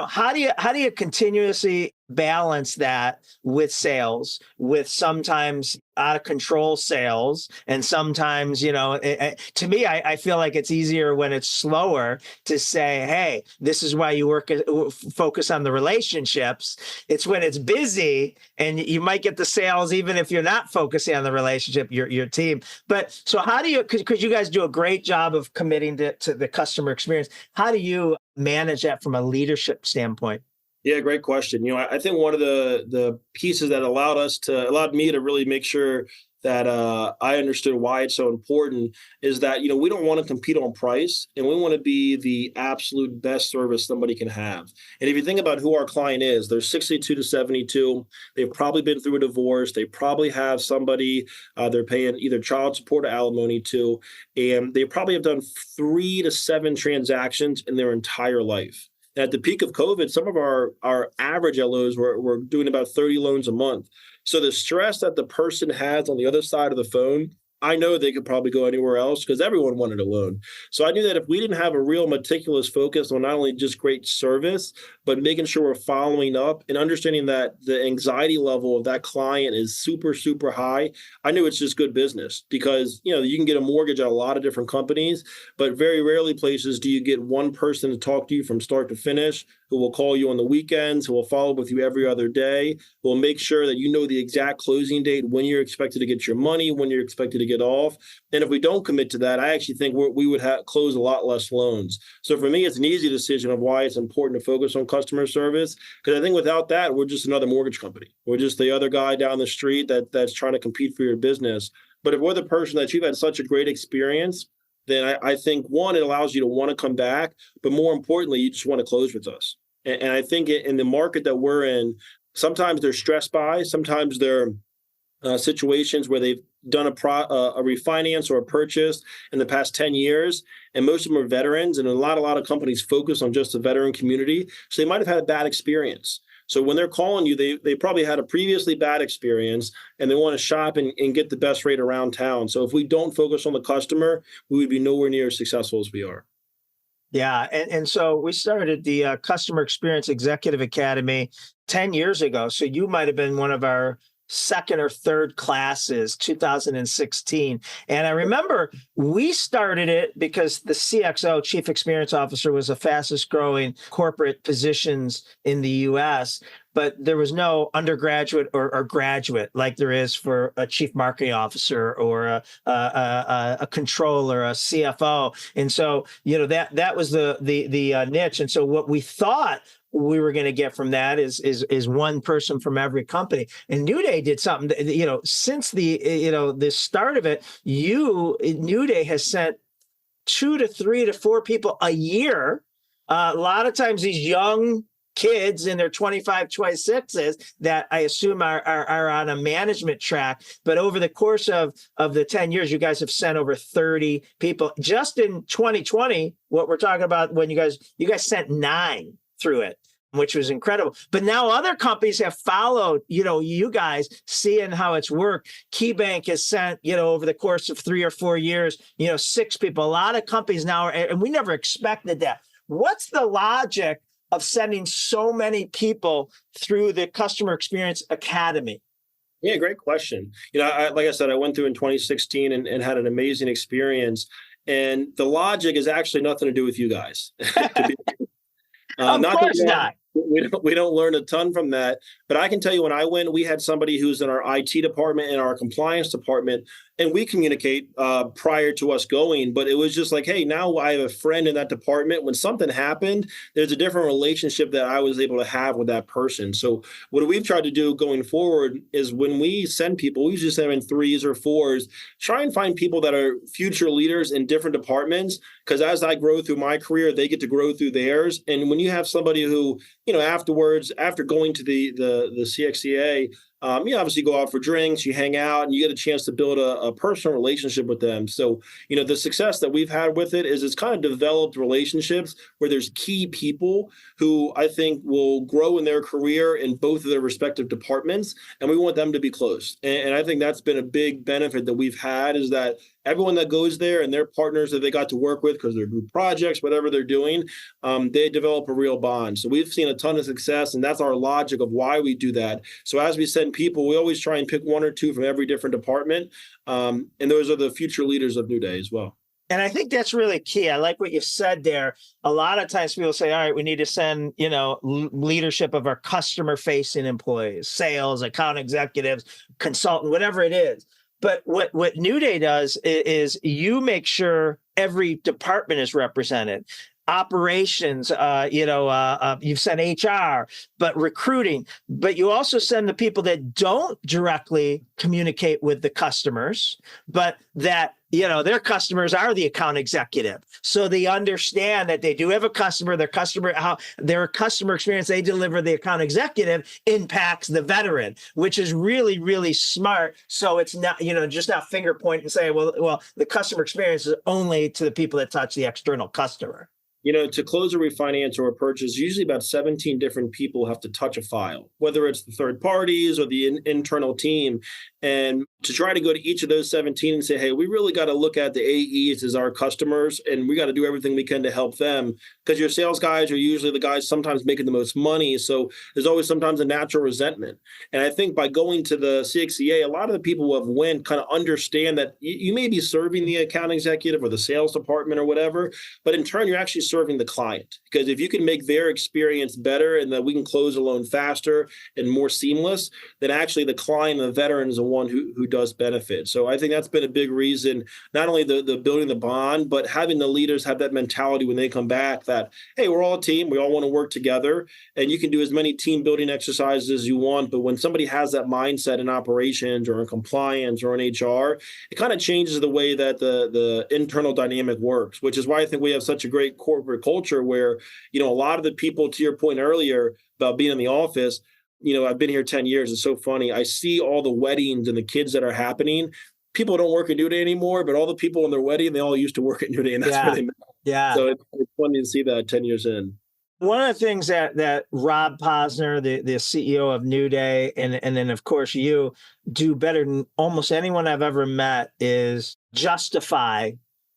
How do you continuously balance that with sales, with sometimes out of control sales, and sometimes, to me, I feel like it's easier when it's slower to say, hey, this is why you focus on the relationships. It's when it's busy and you might get the sales, even if you're not focusing on the relationship, your team. But so how do you, because you guys do a great job of committing to the customer experience, how do you manage that from a leadership standpoint? Yeah, great question. I think one of the pieces that allowed me to really make sure that I understood why it's so important is that, we don't want to compete on price, and we want to be the absolute best service somebody can have. And if you think about who our client is, they're 62 to 72. They've probably been through a divorce. They probably have somebody they're paying either child support or alimony to, and they probably have done 3 to 7 transactions in their entire life. At the peak of COVID, some of our average LOs were doing about 30 loans a month. So the stress that the person has on the other side of the phone, I know they could probably go anywhere else because everyone wanted a loan. So I knew that if we didn't have a real meticulous focus on not only just great service, but making sure we're following up and understanding that the anxiety level of that client is super, super high, I knew it's just good business because, you can get a mortgage at a lot of different companies, but very rarely places do you get one person to talk to you from start to finish, who will call you on the weekends, who will follow up with you every other day, who will make sure that you know the exact closing date, when you're expected to get your money, when you're expected to get off. And if we don't commit to that, I actually think we would close a lot less loans. So for me, it's an easy decision of why it's important to focus on customer service, because I think without that, we're just another mortgage company. We're just the other guy down the street that's trying to compete for your business. But if we're the person that you've had such a great experience, then I think, one, it allows you to want to come back, but more importantly, you just want to close with us. And I think in the market that we're in, sometimes they're stress buys, sometimes they're situations where they've done a refinance or a purchase in the past 10 years, and most of them are veterans, and a lot of companies focus on just the veteran community, so they might have had a bad experience. So when they're calling you, they probably had a previously bad experience, and they want to shop and get the best rate around town. So if we don't focus on the customer, we would be nowhere near as successful as we are. Yeah. And so we started the Customer Experience Executive Academy 10 years ago. So you might have been one of our second or third classes, 2016. And I remember we started it because the CXO, Chief Experience Officer, was the fastest growing corporate positions in the US. But there was no undergraduate or graduate like there is for a chief marketing officer or a controller, a CFO. And so, that was the niche. And so what we thought we were going to get from that is one person from every company. And NewDay did something that, since the start of it, NewDay has sent 2 to 3 to 4 people a year. A lot of times these young kids in their 25, 26s that I assume are on a management track. But over the course of the 10 years, you guys have sent over 30 people. Just in 2020, what we're talking about, when you guys sent 9 through it, which was incredible. But now other companies have followed, you guys, seeing how it's worked. KeyBank has sent, over the course of 3 or 4 years, 6 people. A lot of companies now, and we never expected that. What's the logic of sending so many people through the Customer Experience Academy? Yeah, great question. Like I said, I went through in 2016 and had an amazing experience. And the logic is actually nothing to do with you guys. Of course not. We don't learn a ton from that. But I can tell you, when I went, we had somebody who's in our IT department and our compliance department, and we communicate prior to us going. But it was just like, hey, now I have a friend in that department. When something happened, there's a different relationship that I was able to have with that person. So what we've tried to do going forward is when we send people, we usually send them in 3s or 4s, try and find people that are future leaders in different departments. Because as I grow through my career, they get to grow through theirs. And when you have somebody who, afterwards, after going to the CXCA, you obviously go out for drinks, you hang out, and you get a chance to build a personal relationship with them. So, the success that we've had with it is it's kind of developed relationships where there's key people who I think will grow in their career in both of their respective departments, and we want them to be close. And I think that's been a big benefit that we've had, is that everyone that goes there and their partners that they got to work with, because they're group projects, whatever they're doing, they develop a real bond. So we've seen a ton of success, and that's our logic of why we do that. So as we send people, we always try and pick 1 or 2 from every different department. And those are the future leaders of NewDay as well. And I think that's really key. I like what you said there. A lot of times people say, all right, we need to send, leadership of our customer-facing employees, sales, account executives, consultant, whatever it is. But what NewDay does is you make sure every department is represented. Operations, you've sent HR, but recruiting, but you also send the people that don't directly communicate with the customers, but that, their customers are the account executive. So they understand that they do have a customer, how their customer experience they deliver the account executive impacts the veteran, which is really, really smart. So it's not, just not finger point and say, well, the customer experience is only to the people that touch the external customer. To close a refinance or a purchase, usually about 17 different people have to touch a file, whether it's the third parties or the internal team. And to try to go to each of those 17 and say, hey, we really got to look at the AEs as our customers, and we got to do everything we can to help them, because your sales guys are usually the guys sometimes making the most money. So there's always sometimes a natural resentment. And I think by going to the CXCA, a lot of the people who have went kind of understand that you may be serving the account executive or the sales department or whatever, but in turn, you're actually serving the client. Because if you can make their experience better and that we can close a loan faster and more seamless, then actually the client and the veteran is the one who does benefit. So I think that's been a big reason, not only the building the bond, but having the leaders have that mentality when they come back that, hey, we're all a team. We all want to work together, and you can do as many team building exercises as you want. But when somebody has that mindset in operations or in compliance or in HR, it kind of changes the way that the internal dynamic works, which is why I think we have such a great corporate culture where, a lot of the people, to your point earlier about being in the office, I've been here 10 years. It's so funny. I see all the weddings and the kids that are happening. People don't work at NewDay anymore, but all the people in their wedding, they all used to work at NewDay, and that's where they met. Yeah. So it's funny to see that 10 years in. One of the things that Rob Posner, the CEO of NewDay, and then, of course, you do better than almost anyone I've ever met is justify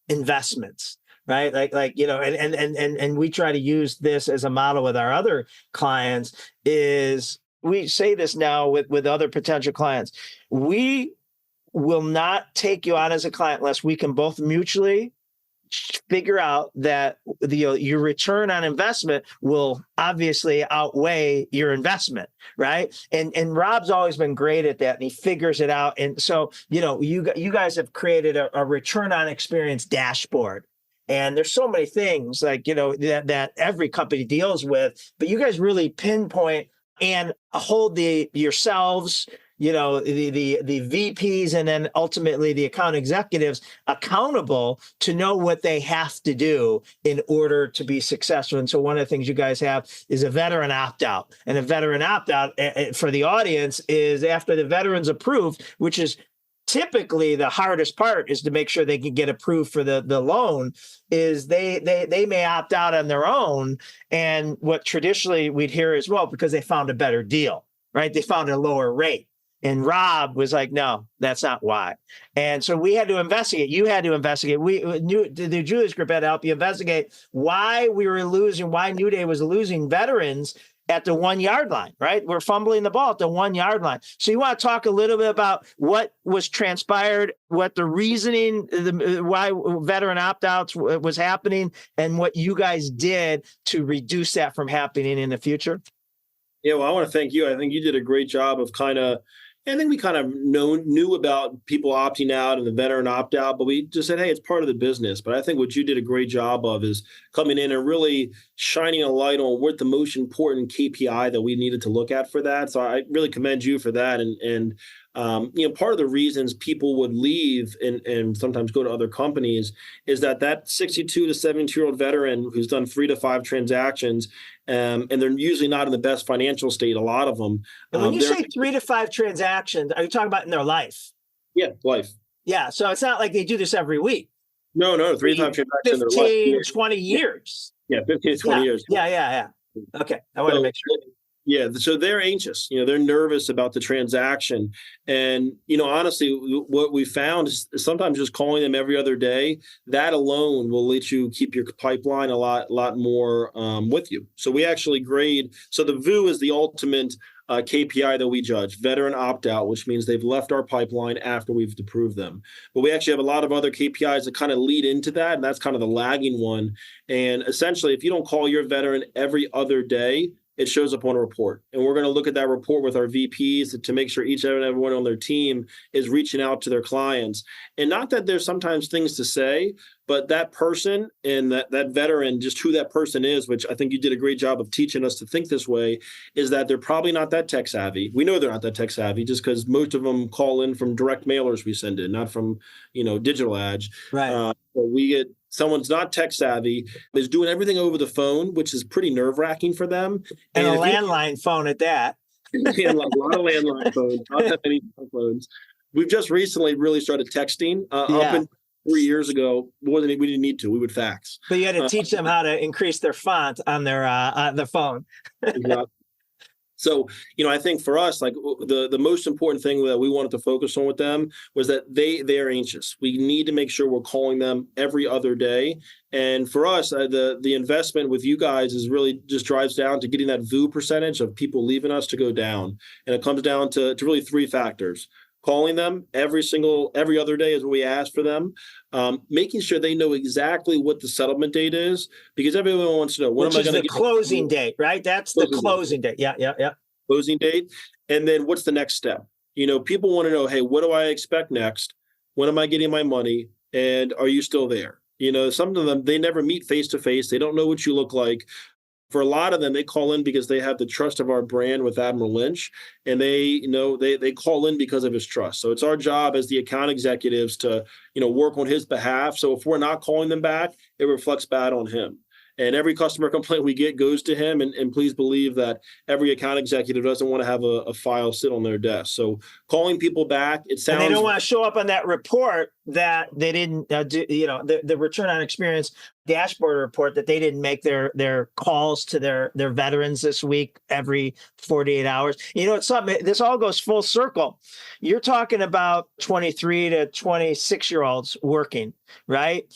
investments. right? And we try to use this as a model with our other clients. Is we say this now with other potential clients. We will not take you on as a client unless we can both mutually figure out that your return on investment will obviously outweigh your investment, right? And Rob's always been great at that, and he figures it out. And so, you guys have created a return on experience dashboard. And there's so many things that every company deals with, but you guys really pinpoint and hold yourselves, the VPs, and then ultimately the account executives accountable to know what they have to do in order to be successful. And so one of the things you guys have is a veteran opt-out. And a veteran opt-out for the audience is after the veteran's approved, which is typically the hardest part, is to make sure they can get approved for the loan, is they may opt out on their own. And what traditionally we'd hear as well, because they found a better deal, right? They found a lower rate. And Rob was like, no, that's not why. And so we had to investigate. You had to investigate. We knew the Julius Group had to help you investigate why NewDay was losing veterans at the 1 yard line, right? We're fumbling the ball at the 1 yard line. So you want to talk a little bit about what was transpired, what the reasoning, why veteran opt-outs was happening, and what you guys did to reduce that from happening in the future? Yeah, well, I want to thank you. I think you did a great job of I think we kind of knew about people opting out and the veteran opt-out, but we just said, hey, it's part of the business. But I think what you did a great job of is coming in and really shining a light on what the most important KPI that we needed to look at for that. So I really commend you for that. And part of the reasons people would leave and sometimes go to other companies is that 62 to 72-year-old veteran who's done 3 to 5 transactions, and they're usually not in the best financial state, a lot of them. And when you say 3 to 5 transactions, are you talking about in their life? Yeah, life. Yeah, so it's not like they do this every week. No, 3 to 5 transactions in their life. 15, 20 years. Yeah, 15 to 20 years. Yeah. Okay, I want to make sure. Yeah, so they're anxious. They're nervous about the transaction. And, honestly, what we found is sometimes just calling them every other day, that alone will let you keep your pipeline a lot more with you. So we actually grade. So the VU is the ultimate KPI that we judge, veteran opt-out, which means they've left our pipeline after we've approved them. But we actually have a lot of other KPIs that kind of lead into that, and that's kind of the lagging one. And essentially, if you don't call your veteran every other day, it shows up on a report. And we're going to look at that report with our VPs to make sure each and everyone on their team is reaching out to their clients. And not that there's sometimes things to say, but that person and that veteran, just who that person is, which I think you did a great job of teaching us to think this way, is that they're probably not that tech savvy. We know they're not that tech savvy just because most of them call in from direct mailers we send in, not from, digital ads. Right. We get someone's not tech savvy, is doing everything over the phone, which is pretty nerve-wracking for them. And a landline phone at that. Yeah, a lot of landline phones, not that many phones. We've just recently really started texting. Up in 3 years ago, we didn't need to. We would fax. But you had to teach them how to increase their font on their phone. Exactly. So, I think for us, like the most important thing that we wanted to focus on with them was that they are anxious. We need to make sure we're calling them every other day. And for us, the investment with you guys is really just drives down to getting that VU percentage of people leaving us to go down. And it comes down to really 3 factors. Calling them every other day is what we ask for them. Making sure they know exactly what the settlement date is, because everyone wants to know when am I going to get the closing date, right? That's the closing date. Yeah. Closing date. And then what's the next step? People want to know, hey, what do I expect next? When am I getting my money? And are you still there? Some of them, they never meet face to face. They don't know what you look like. For a lot of them, they call in because they have the trust of our brand with Admiral Lynch, and they call in because of his trust. So it's our job as the account executives to, work on his behalf. So if we're not calling them back, it reflects bad on him. And every customer complaint we get goes to him. And please believe that every account executive doesn't want to have a file sit on their desk. So calling people back, it sounds... And they don't want to show up on that report that they didn't do, the return on experience dashboard report, that they didn't make their calls to their veterans this week every 48 hours. It's something, this all goes full circle. You're talking about 23 to 26-year-olds working, right?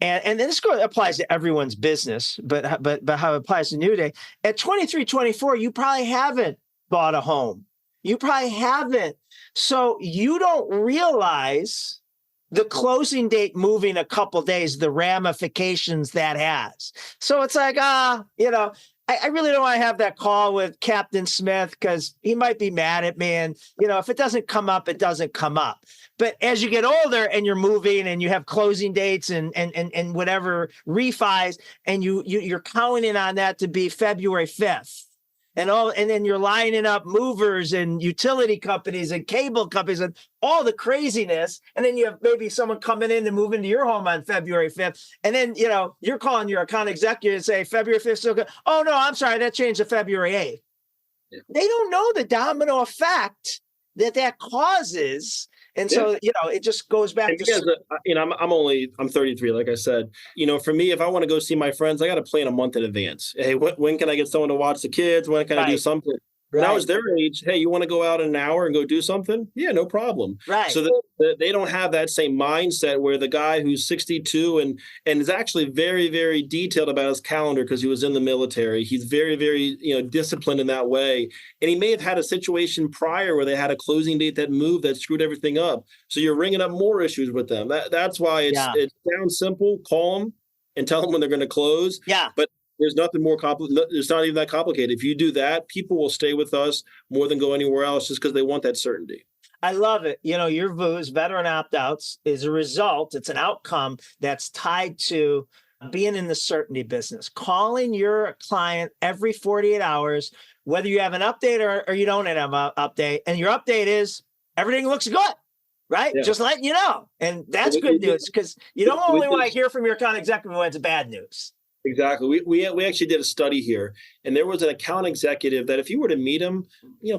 And this applies to everyone's business, but how it applies to NewDay. At 23, 24, you probably haven't bought a home. You probably haven't. So you don't realize the closing date moving a couple days, the ramifications that has. So it's like, I really don't want to have that call with Captain Smith because he might be mad at me. And, if it doesn't come up, it doesn't come up. But as you get older and you're moving and you have closing dates and whatever refis, and you're counting on that to be February 5th. And then you're lining up movers and utility companies and cable companies and all the craziness. And then you have maybe someone coming in to move into your home on February 5th. And then, you're calling your account executive and say, February 5th still good. Oh, no, I'm sorry. That changed to February 8th. Yeah. They don't know the domino effect that causes. And so, it just goes back to... I'm 33, like I said. For me, if I want to go see my friends, I got to plan a month in advance. Hey, when can I get someone to watch the kids? When can I do something? When I was their age, hey, you want to go out in an hour and go do something? Yeah, no problem. Right. So they don't have that same mindset where the guy who's 62 and is actually very, very detailed about his calendar because he was in the military. He's very, very disciplined in that way. And he may have had a situation prior where they had a closing date that moved that screwed everything up. So you're ringing up more issues with them. That's why it sounds simple. Call them and tell them when they're going to close. Yeah. But there's nothing more complicated. It's not even that complicated. If you do that, people will stay with us more than go anywhere else just because they want that certainty. I love it. Your VOOs, veteran opt-outs, is a result. It's an outcome that's tied to being in the certainty business, calling your client every 48 hours, whether you have an update or you don't have an update. And your update is everything looks good, right? Yeah. Just letting you know. And that's good news because you don't only want to hear from your account executive when it's bad news. Exactly. We actually did a study here, and there was an account executive that if you were to meet him,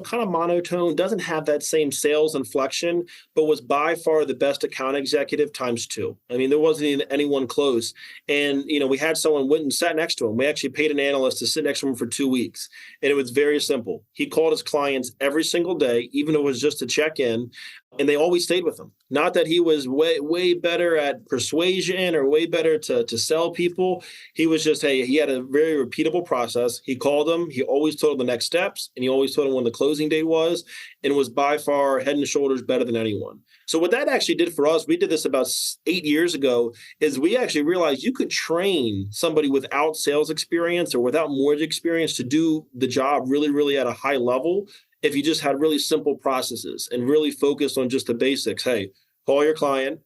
kind of monotone, doesn't have that same sales inflection, but was by far the best account executive times 2. I mean, there wasn't anyone close. And, we had someone went and sat next to him. We actually paid an analyst to sit next to him for 2 weeks. And it was very simple. He called his clients every single day, even if it was just to check in. And they always stayed with him. Not that he was way better at persuasion or way better to sell people. He was just, he had a very repeatable process. He called them. He always told them the next steps. And he always told them when the closing date was. And was by far head and shoulders better than anyone. So what that actually did for us, we did this about 8 years ago, is we actually realized you could train somebody without sales experience or without mortgage experience to do the job really, really at a high level. If you just had really simple processes and really focused on just the basics. Hey, call your client,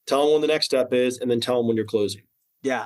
tell them when the next step is, and then tell them when you're closing. Yeah.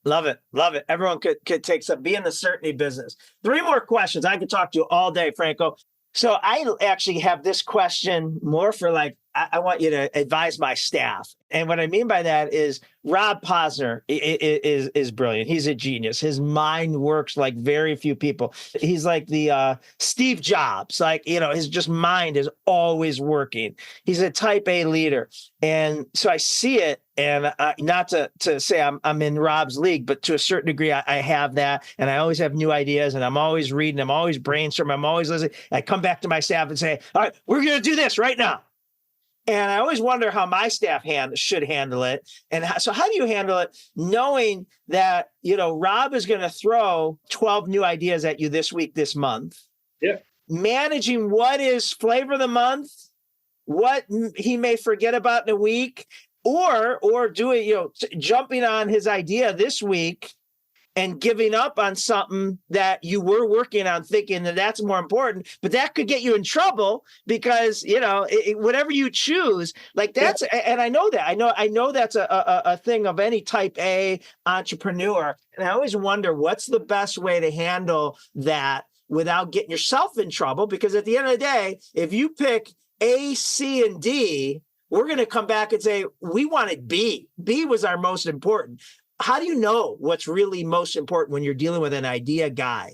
Love it. Love it. Everyone could take some, be in the certainty business. 3 more questions. I could talk to you all day, Franco. So I actually have this question more for I want you to advise my staff. And what I mean by that is Rob Posner is brilliant. He's a genius. His mind works like very few people. He's like the Steve Jobs, his just mind is always working. He's a type A leader. And so I see it, and not to say I'm in Rob's league, but to a certain degree, I have that. And I always have new ideas, and I'm always reading, I'm always brainstorming, I'm always listening. I come back to my staff and say, all right, we're going to do this right now. And I always wonder how my staff should handle it. And so how do you handle it knowing that, Rob is going to throw 12 new ideas at you this week, this month? Yeah. Managing what is flavor of the month, what he may forget about in a week, or doing, jumping on his idea this week and giving up on something that you were working on thinking that that's more important, but that could get you in trouble because, whatever you choose, that's, and I know that, I know that's a thing of any type A entrepreneur. And I always wonder what's the best way to handle that without getting yourself in trouble. Because at the end of the day, if you pick A, C, and D, we're going to come back and say, we wanted B. B was our most important. How do you know what's really most important when you're dealing with an idea guy?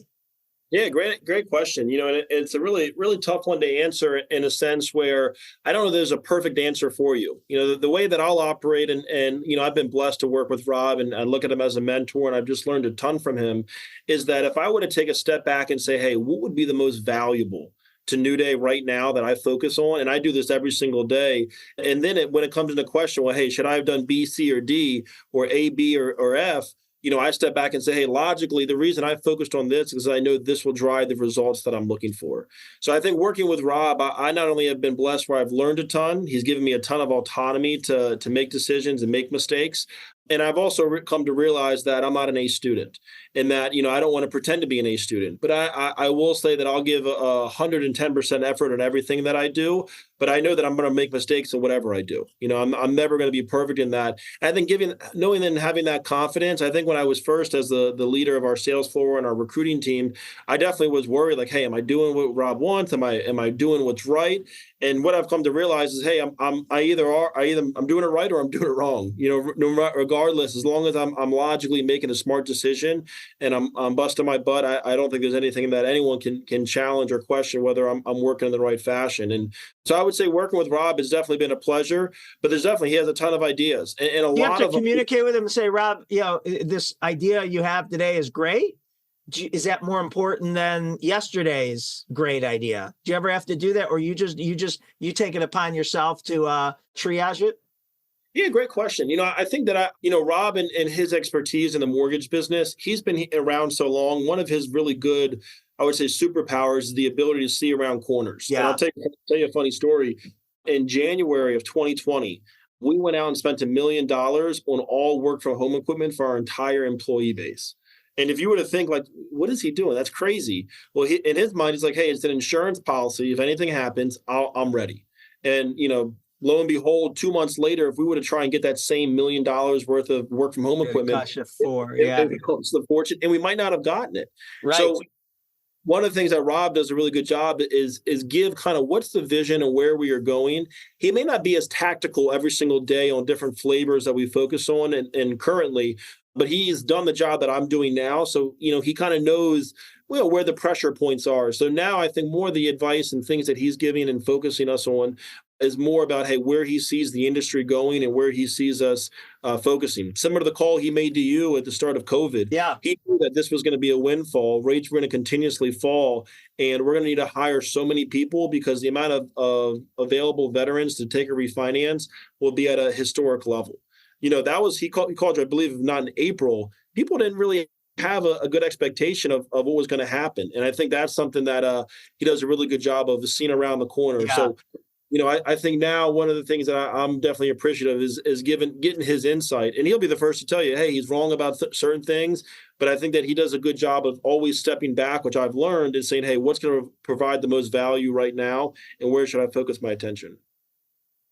Yeah, great question. And it's a really, really tough one to answer in a sense where I don't know there's a perfect answer for you. The way that I'll operate and I've been blessed to work with Rob and I look at him as a mentor and I've just learned a ton from him is that if I were to take a step back and say, hey, what would be the most valuable to NewDay right now that I focus on. And I do this every single day. And then when it comes to the question, well, hey, should I have done B, C, or D, or A, B, or F? I step back and say, hey, logically, the reason I focused on this is I know this will drive the results that I'm looking for. So I think working with Rob, I not only have been blessed where I've learned a ton, he's given me a ton of autonomy to make decisions and make mistakes. And I've also come to realize that I'm not an A student and that, I don't want to pretend to be an A student. But I will say that I'll give 110% effort on everything that I do. But I know that I'm going to make mistakes in whatever I do. I'm never going to be perfect in that. And I think knowing and having that confidence, I think when I was first as the leader of our sales floor and our recruiting team, I definitely was worried, like, hey, am I doing what Rob wants? Am I doing what's right? And what I've come to realize is, hey, I'm either doing it right or I'm doing it wrong. Regardless, as long as I'm logically making a smart decision and I'm busting my butt, I don't think there's anything that anyone can challenge or question whether I'm working in the right fashion. And so I would say working with Rob has definitely been a pleasure, but he has a ton of ideas and a lot of. You have to communicate with him and say, Rob, this idea you have today is great. Is that more important than yesterday's great idea? Do you ever have to do that, or you take it upon yourself to triage it? Yeah, great question. I think that Rob and his expertise in the mortgage business, he's been around so long. One of his really good, I would say, superpowers is the ability to see around corners. Yeah. And I'll tell you a funny story. In January of 2020, we went out and spent $1 million on all work from home equipment for our entire employee base. And if you were to think like, what is he doing? That's crazy. Well, in his mind, he's like, hey, it's an insurance policy. If anything happens, I'm ready. And, lo and behold, 2 months later, if we were to try and get that same $1 million worth of work from home equipment, it costs the fortune, and we might not have gotten it. Right. So one of the things that Rob does a really good job is give kind of what's the vision and where we are going. He may not be as tactical every single day on different flavors that we focus on and currently, but he's done the job that I'm doing now. So, he kind of knows where the pressure points are. So now I think more of the advice and things that he's giving and focusing us on is more about, hey, where he sees the industry going and where he sees us focusing. Similar to the call he made to you at the start of COVID. Yeah. He knew that this was going to be a windfall. Rates were going to continuously fall, and we're going to need to hire so many people because the amount of available veterans to take a refinance will be at a historic level. He called you, I believe, not in April. People didn't really have a good expectation of what was going to happen. And I think that's something that he does a really good job of seeing around the corner. Yeah. So, I think now one of the things that I'm definitely appreciative is getting his insight. And he'll be the first to tell you, hey, he's wrong about certain things. But I think that he does a good job of always stepping back, which I've learned, and saying, hey, what's going to provide the most value right now? And where should I focus my attention?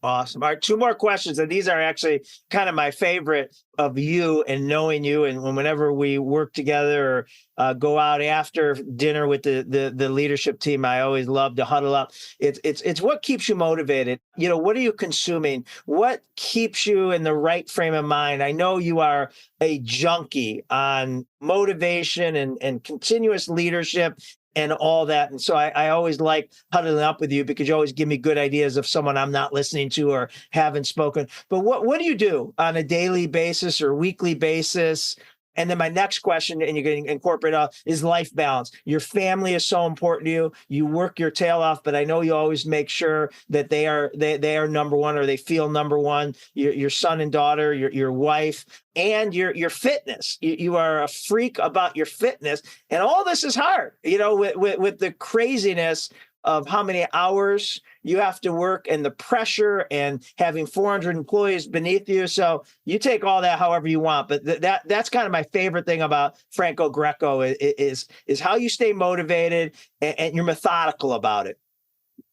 Awesome. All right, 2 more questions. And these are actually kind of my favorite of you and knowing you. And whenever we work together or go out after dinner with the leadership team, I always love to huddle up. It's what keeps you motivated. What are you consuming? What keeps you in the right frame of mind? I know you are a junkie on motivation and continuous leadership and all that. And so I always like huddling up with you because you always give me good ideas of someone I'm not listening to or haven't spoken. But what do you do on a daily basis or weekly basis? And then my next question, and you're going to incorporate is life balance. Your family is so important to you. You work your tail off, but I know you always make sure that they are number one, or they feel number one. Your son and daughter, your wife, and your fitness. You are a freak about your fitness, and all this is hard. With the craziness of how many hours you have to work and the pressure and having 400 employees beneath you. So you take all that however you want. But that's kind of my favorite thing about Franco Greco is how you stay motivated and you're methodical about it.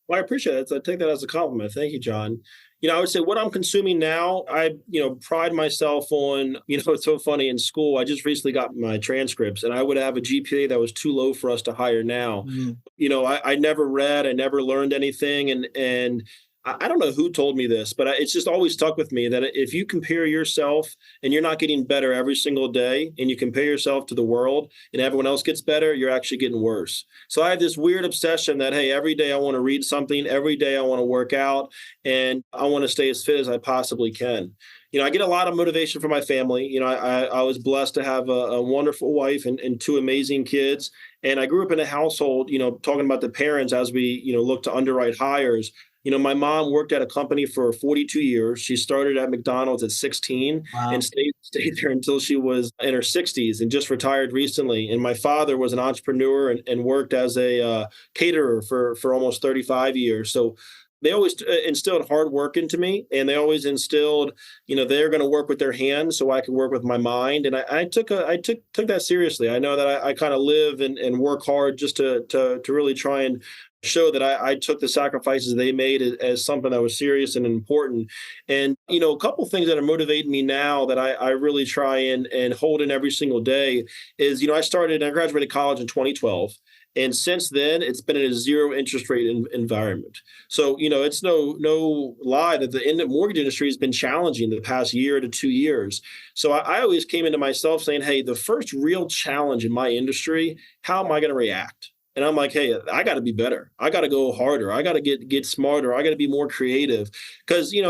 Well, I appreciate it. I take that as a compliment. Thank you, John. I would say what I'm consuming now, I pride myself on, it's so funny in school. I just recently got my transcripts and I would have a GPA that was too low for us to hire now. Mm-hmm. I never read, I never learned anything. And I don't know who told me this, but it's just always stuck with me that if you compare yourself and you're not getting better every single day, and you compare yourself to the world and everyone else gets better, you're actually getting worse. So I have this weird obsession that, hey, every day I want to read something, every day I want to work out, and I want to stay as fit as I possibly can. I get a lot of motivation from my family. I was blessed to have a wonderful wife and two amazing kids. And I grew up in a household, talking about the parents as we, look to underwrite hires. My mom worked at a company for 42 years. She started at McDonald's at 16 Wow. and stayed there until she was in her 60s and just retired recently. And my father was an entrepreneur and worked as a caterer for almost 35 years. So they always instilled hard work into me, and they always instilled, they're going to work with their hands so I can work with my mind. And I took that seriously. I know that I kind of live and work hard just to really try and show that I took the sacrifices they made as something that was serious and important. And, a couple of things that are motivating me now that I really try and hold in every single day is, I graduated college in 2012. And since then, it's been in a zero interest rate environment. So, it's no lie that the mortgage industry has been challenging the past year to 2 years. So I always came into myself saying, hey, the first real challenge in my industry, how am I going to react? And I'm like, hey, I got to be better. I got to go harder. I got to get smarter. I got to be more creative. Because, and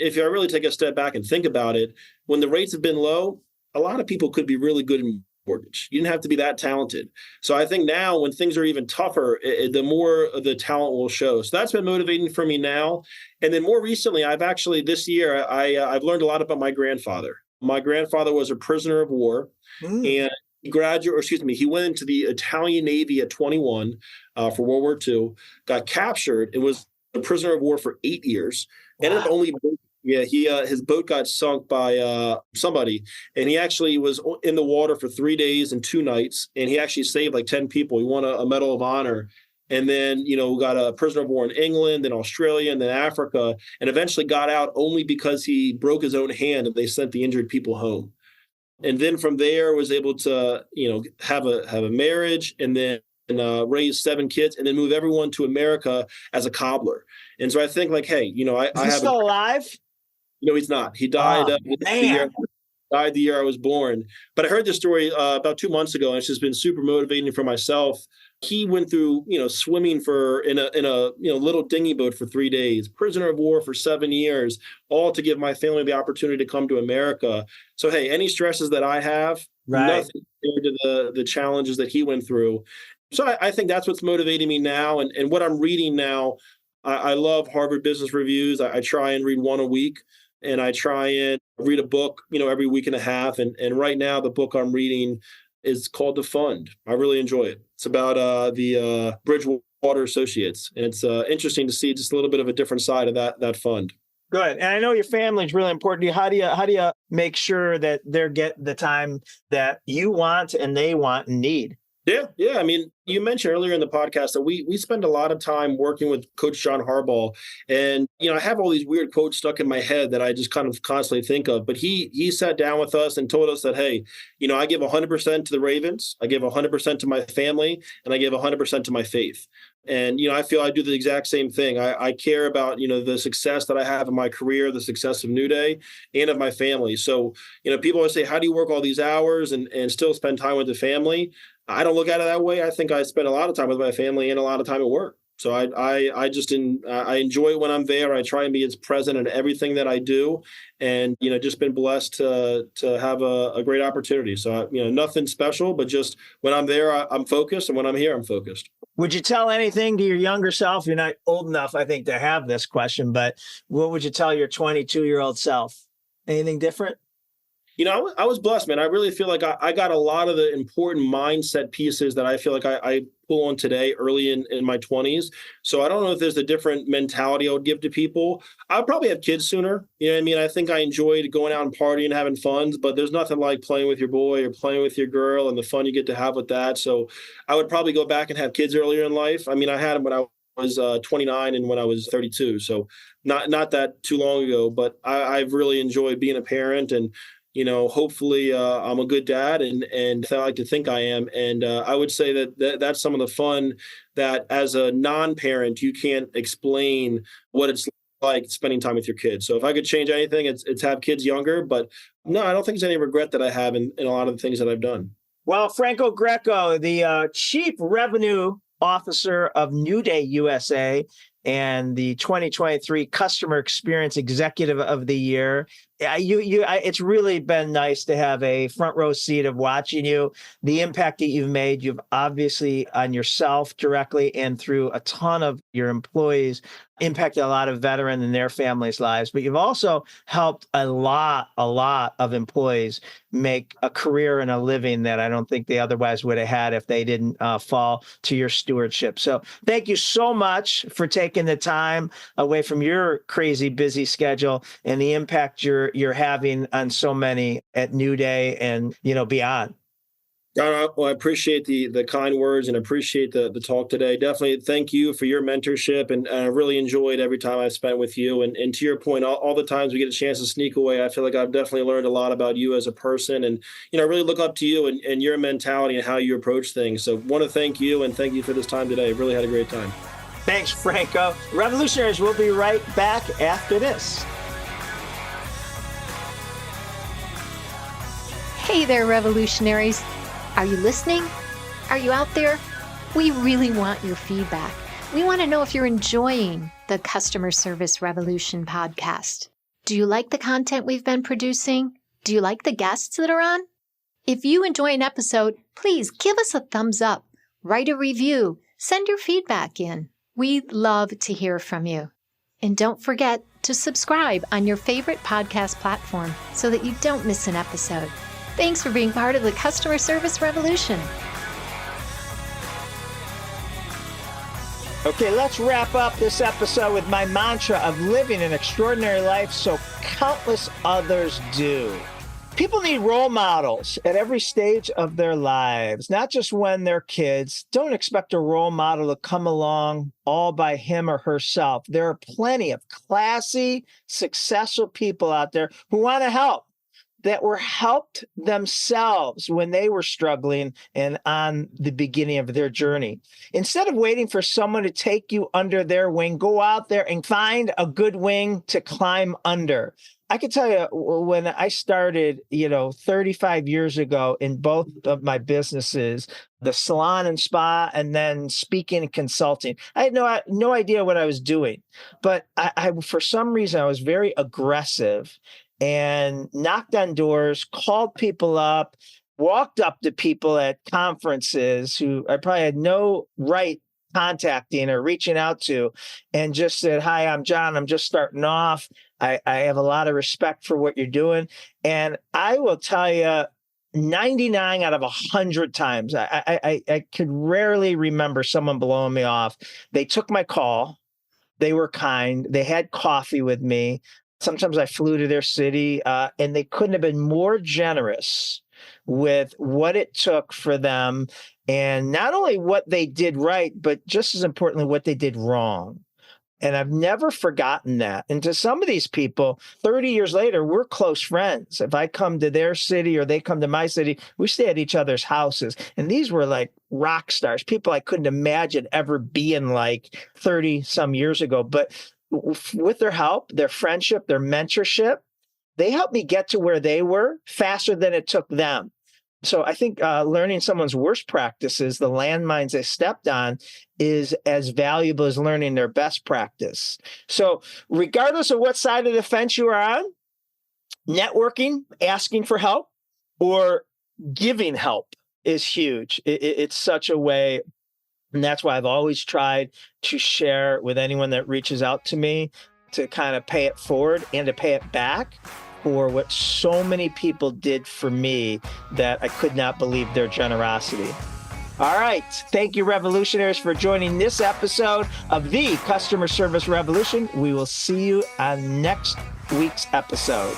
if I really take a step back and think about it, when the rates have been low, a lot of people could be really good in mortgage. You didn't have to be that talented. So I think now when things are even tougher, the more the talent will show. So that's been motivating for me now. And then more recently, this year, I've learned a lot about my grandfather. My grandfather was a prisoner of war, and he went into the Italian Navy at 21 for World War II, got captured, and was a prisoner of war for 8 years. Ended up his boat got sunk by somebody, and he actually was in the water for 3 days and 2 nights, and he actually saved like 10 people. He won a Medal of Honor. And then, got a prisoner of war in England, then Australia, and then Africa, and eventually got out only because he broke his own hand and they sent the injured people home. And then from there was able to, have a marriage and then raise 7 kids and then move everyone to America as a cobbler. And so I think like, hey, I have still alive? No, he's not. He died the year I was born. But I heard this story about 2 months ago, and it's just been super motivating for myself. He went through, swimming in a little dinghy boat for 3 days, prisoner of war for 7 years, all to give my family the opportunity to come to America. So, hey, any stresses that I have, nothing compared to the challenges that he went through. So I think that's what's motivating me now. And what I'm reading now, I love Harvard Business Reviews. I try and read one a week. And I try and read a book, every week and a half. And right now, the book I'm reading is called The Fund. I really enjoy it. It's about the Bridgewater Associates. And it's interesting to see just a little bit of a different side of that fund. Good. And I know your family is really important to you. How do you make sure that they're getting the time that you want and they want and need? Yeah. I mean, you mentioned earlier in the podcast that we spend a lot of time working with Coach John Harbaugh. And, I have all these weird quotes stuck in my head that I just kind of constantly think of. But he sat down with us and told us that, hey, I give 100% to the Ravens, I give 100% to my family, and I give 100% to my faith. And, I feel I do the exact same thing. I care about, the success that I have in my career, the success of NewDay, and of my family. So, people always say, how do you work all these hours and still spend time with the family? I don't look at it that way. I think I spend a lot of time with my family and a lot of time at work. So I enjoy it when I'm there. I try and be as present in everything that I do, and just been blessed to have a great opportunity. So nothing special, but just when I'm there, I'm focused, and when I'm here, I'm focused. Would you tell anything to your younger self? You're not old enough, I think, to have this question, but what would you tell your 22-year-old self? Anything different? I was blessed, man. I really feel like I got a lot of the important mindset pieces that I feel like I pull on today early in my 20s. So I don't know if there's a different mentality I would give to people. I'll probably have kids sooner. You know what I mean? I think I enjoyed going out and partying, having fun, but there's nothing like playing with your boy or playing with your girl and the fun you get to have with that. So I would probably go back and have kids earlier in life. I mean, I had them when I was 29 and when I was 32. So not that too long ago, but I've really enjoyed being a parent, and hopefully I'm a good dad, and I like to think I am. And I would say that's some of the fun that as a non-parent, you can't explain what it's like spending time with your kids. So if I could change anything, it's have kids younger. But no, I don't think there's any regret that I have in a lot of the things that I've done. Well, Franco Greco, the Chief Revenue Officer of NewDay USA and the 2023 Customer Experience Executive of the Year. It's really been nice to have a front row seat of watching you, the impact that you've made. You've obviously on yourself directly and through a ton of your employees impacted a lot of veterans and their families' lives, but you've also helped a lot of employees make a career and a living that I don't think they otherwise would have had if they didn't fall to your stewardship. So thank you so much for taking the time away from your crazy busy schedule and the impact you're having on so many at NewDay and beyond. Well, I appreciate the kind words and appreciate the talk today. Definitely thank you for your mentorship. And I really enjoyed every time I've spent with you. And to your point, all the times we get a chance to sneak away, I feel like I've definitely learned a lot about you as a person. And, I really look up to you and your mentality and how you approach things. So want to thank you and thank you for this time today. Really had a great time. Thanks, Franco. Revolutionaries, we'll be right back after this. Hey there, revolutionaries. Are you listening? Are you out there? We really want your feedback. We want to know if you're enjoying the Customer Service Revolution podcast. Do you like the content we've been producing? Do you like the guests that are on? If you enjoy an episode, please give us a thumbs up, write a review, send your feedback in. We'd love to hear from you. And don't forget to subscribe on your favorite podcast platform so that you don't miss an episode. Thanks for being part of the Customer Service Revolution. Okay, let's wrap up this episode with my mantra of living an extraordinary life so countless others do. People need role models at every stage of their lives, not just when they're kids. Don't expect a role model to come along all by him or herself. There are plenty of classy, successful people out there who want to help, that were helped themselves when they were struggling and on the beginning of their journey. Instead of waiting for someone to take you under their wing, go out there and find a good wing to climb under. I can tell you when I started, 35 years ago in both of my businesses, the salon and spa, and then speaking and consulting, I had no idea what I was doing. But I for some reason, I was very aggressive and knocked on doors, called people up, walked up to people at conferences who I probably had no right contacting or reaching out to, and just said, "Hi, I'm John. I'm just starting off. I have a lot of respect for what you're doing." And I will tell you, 99 out of 100 times, I could rarely remember someone blowing me off. They took my call. They were kind. They had coffee with me. Sometimes I flew to their city, and they couldn't have been more generous with what it took for them, and not only what they did right, but just as importantly, what they did wrong. And I've never forgotten that. And to some of these people, 30 years later, we're close friends. If I come to their city or they come to my city, we stay at each other's houses. And these were like rock stars, people I couldn't imagine ever being like 30 some years ago. But with their help, their friendship, their mentorship, they helped me get to where they were faster than it took them. So I think learning someone's worst practices, the landmines they stepped on, is as valuable as learning their best practice. So regardless of what side of the fence you are on, networking, asking for help, or giving help is huge. It's such a way. And that's why I've always tried to share with anyone that reaches out to me to kind of pay it forward and to pay it back for what so many people did for me that I could not believe their generosity. All right. Thank you, Revolutionaries, for joining this episode of the Customer Service Revolution. We will see you on next week's episode.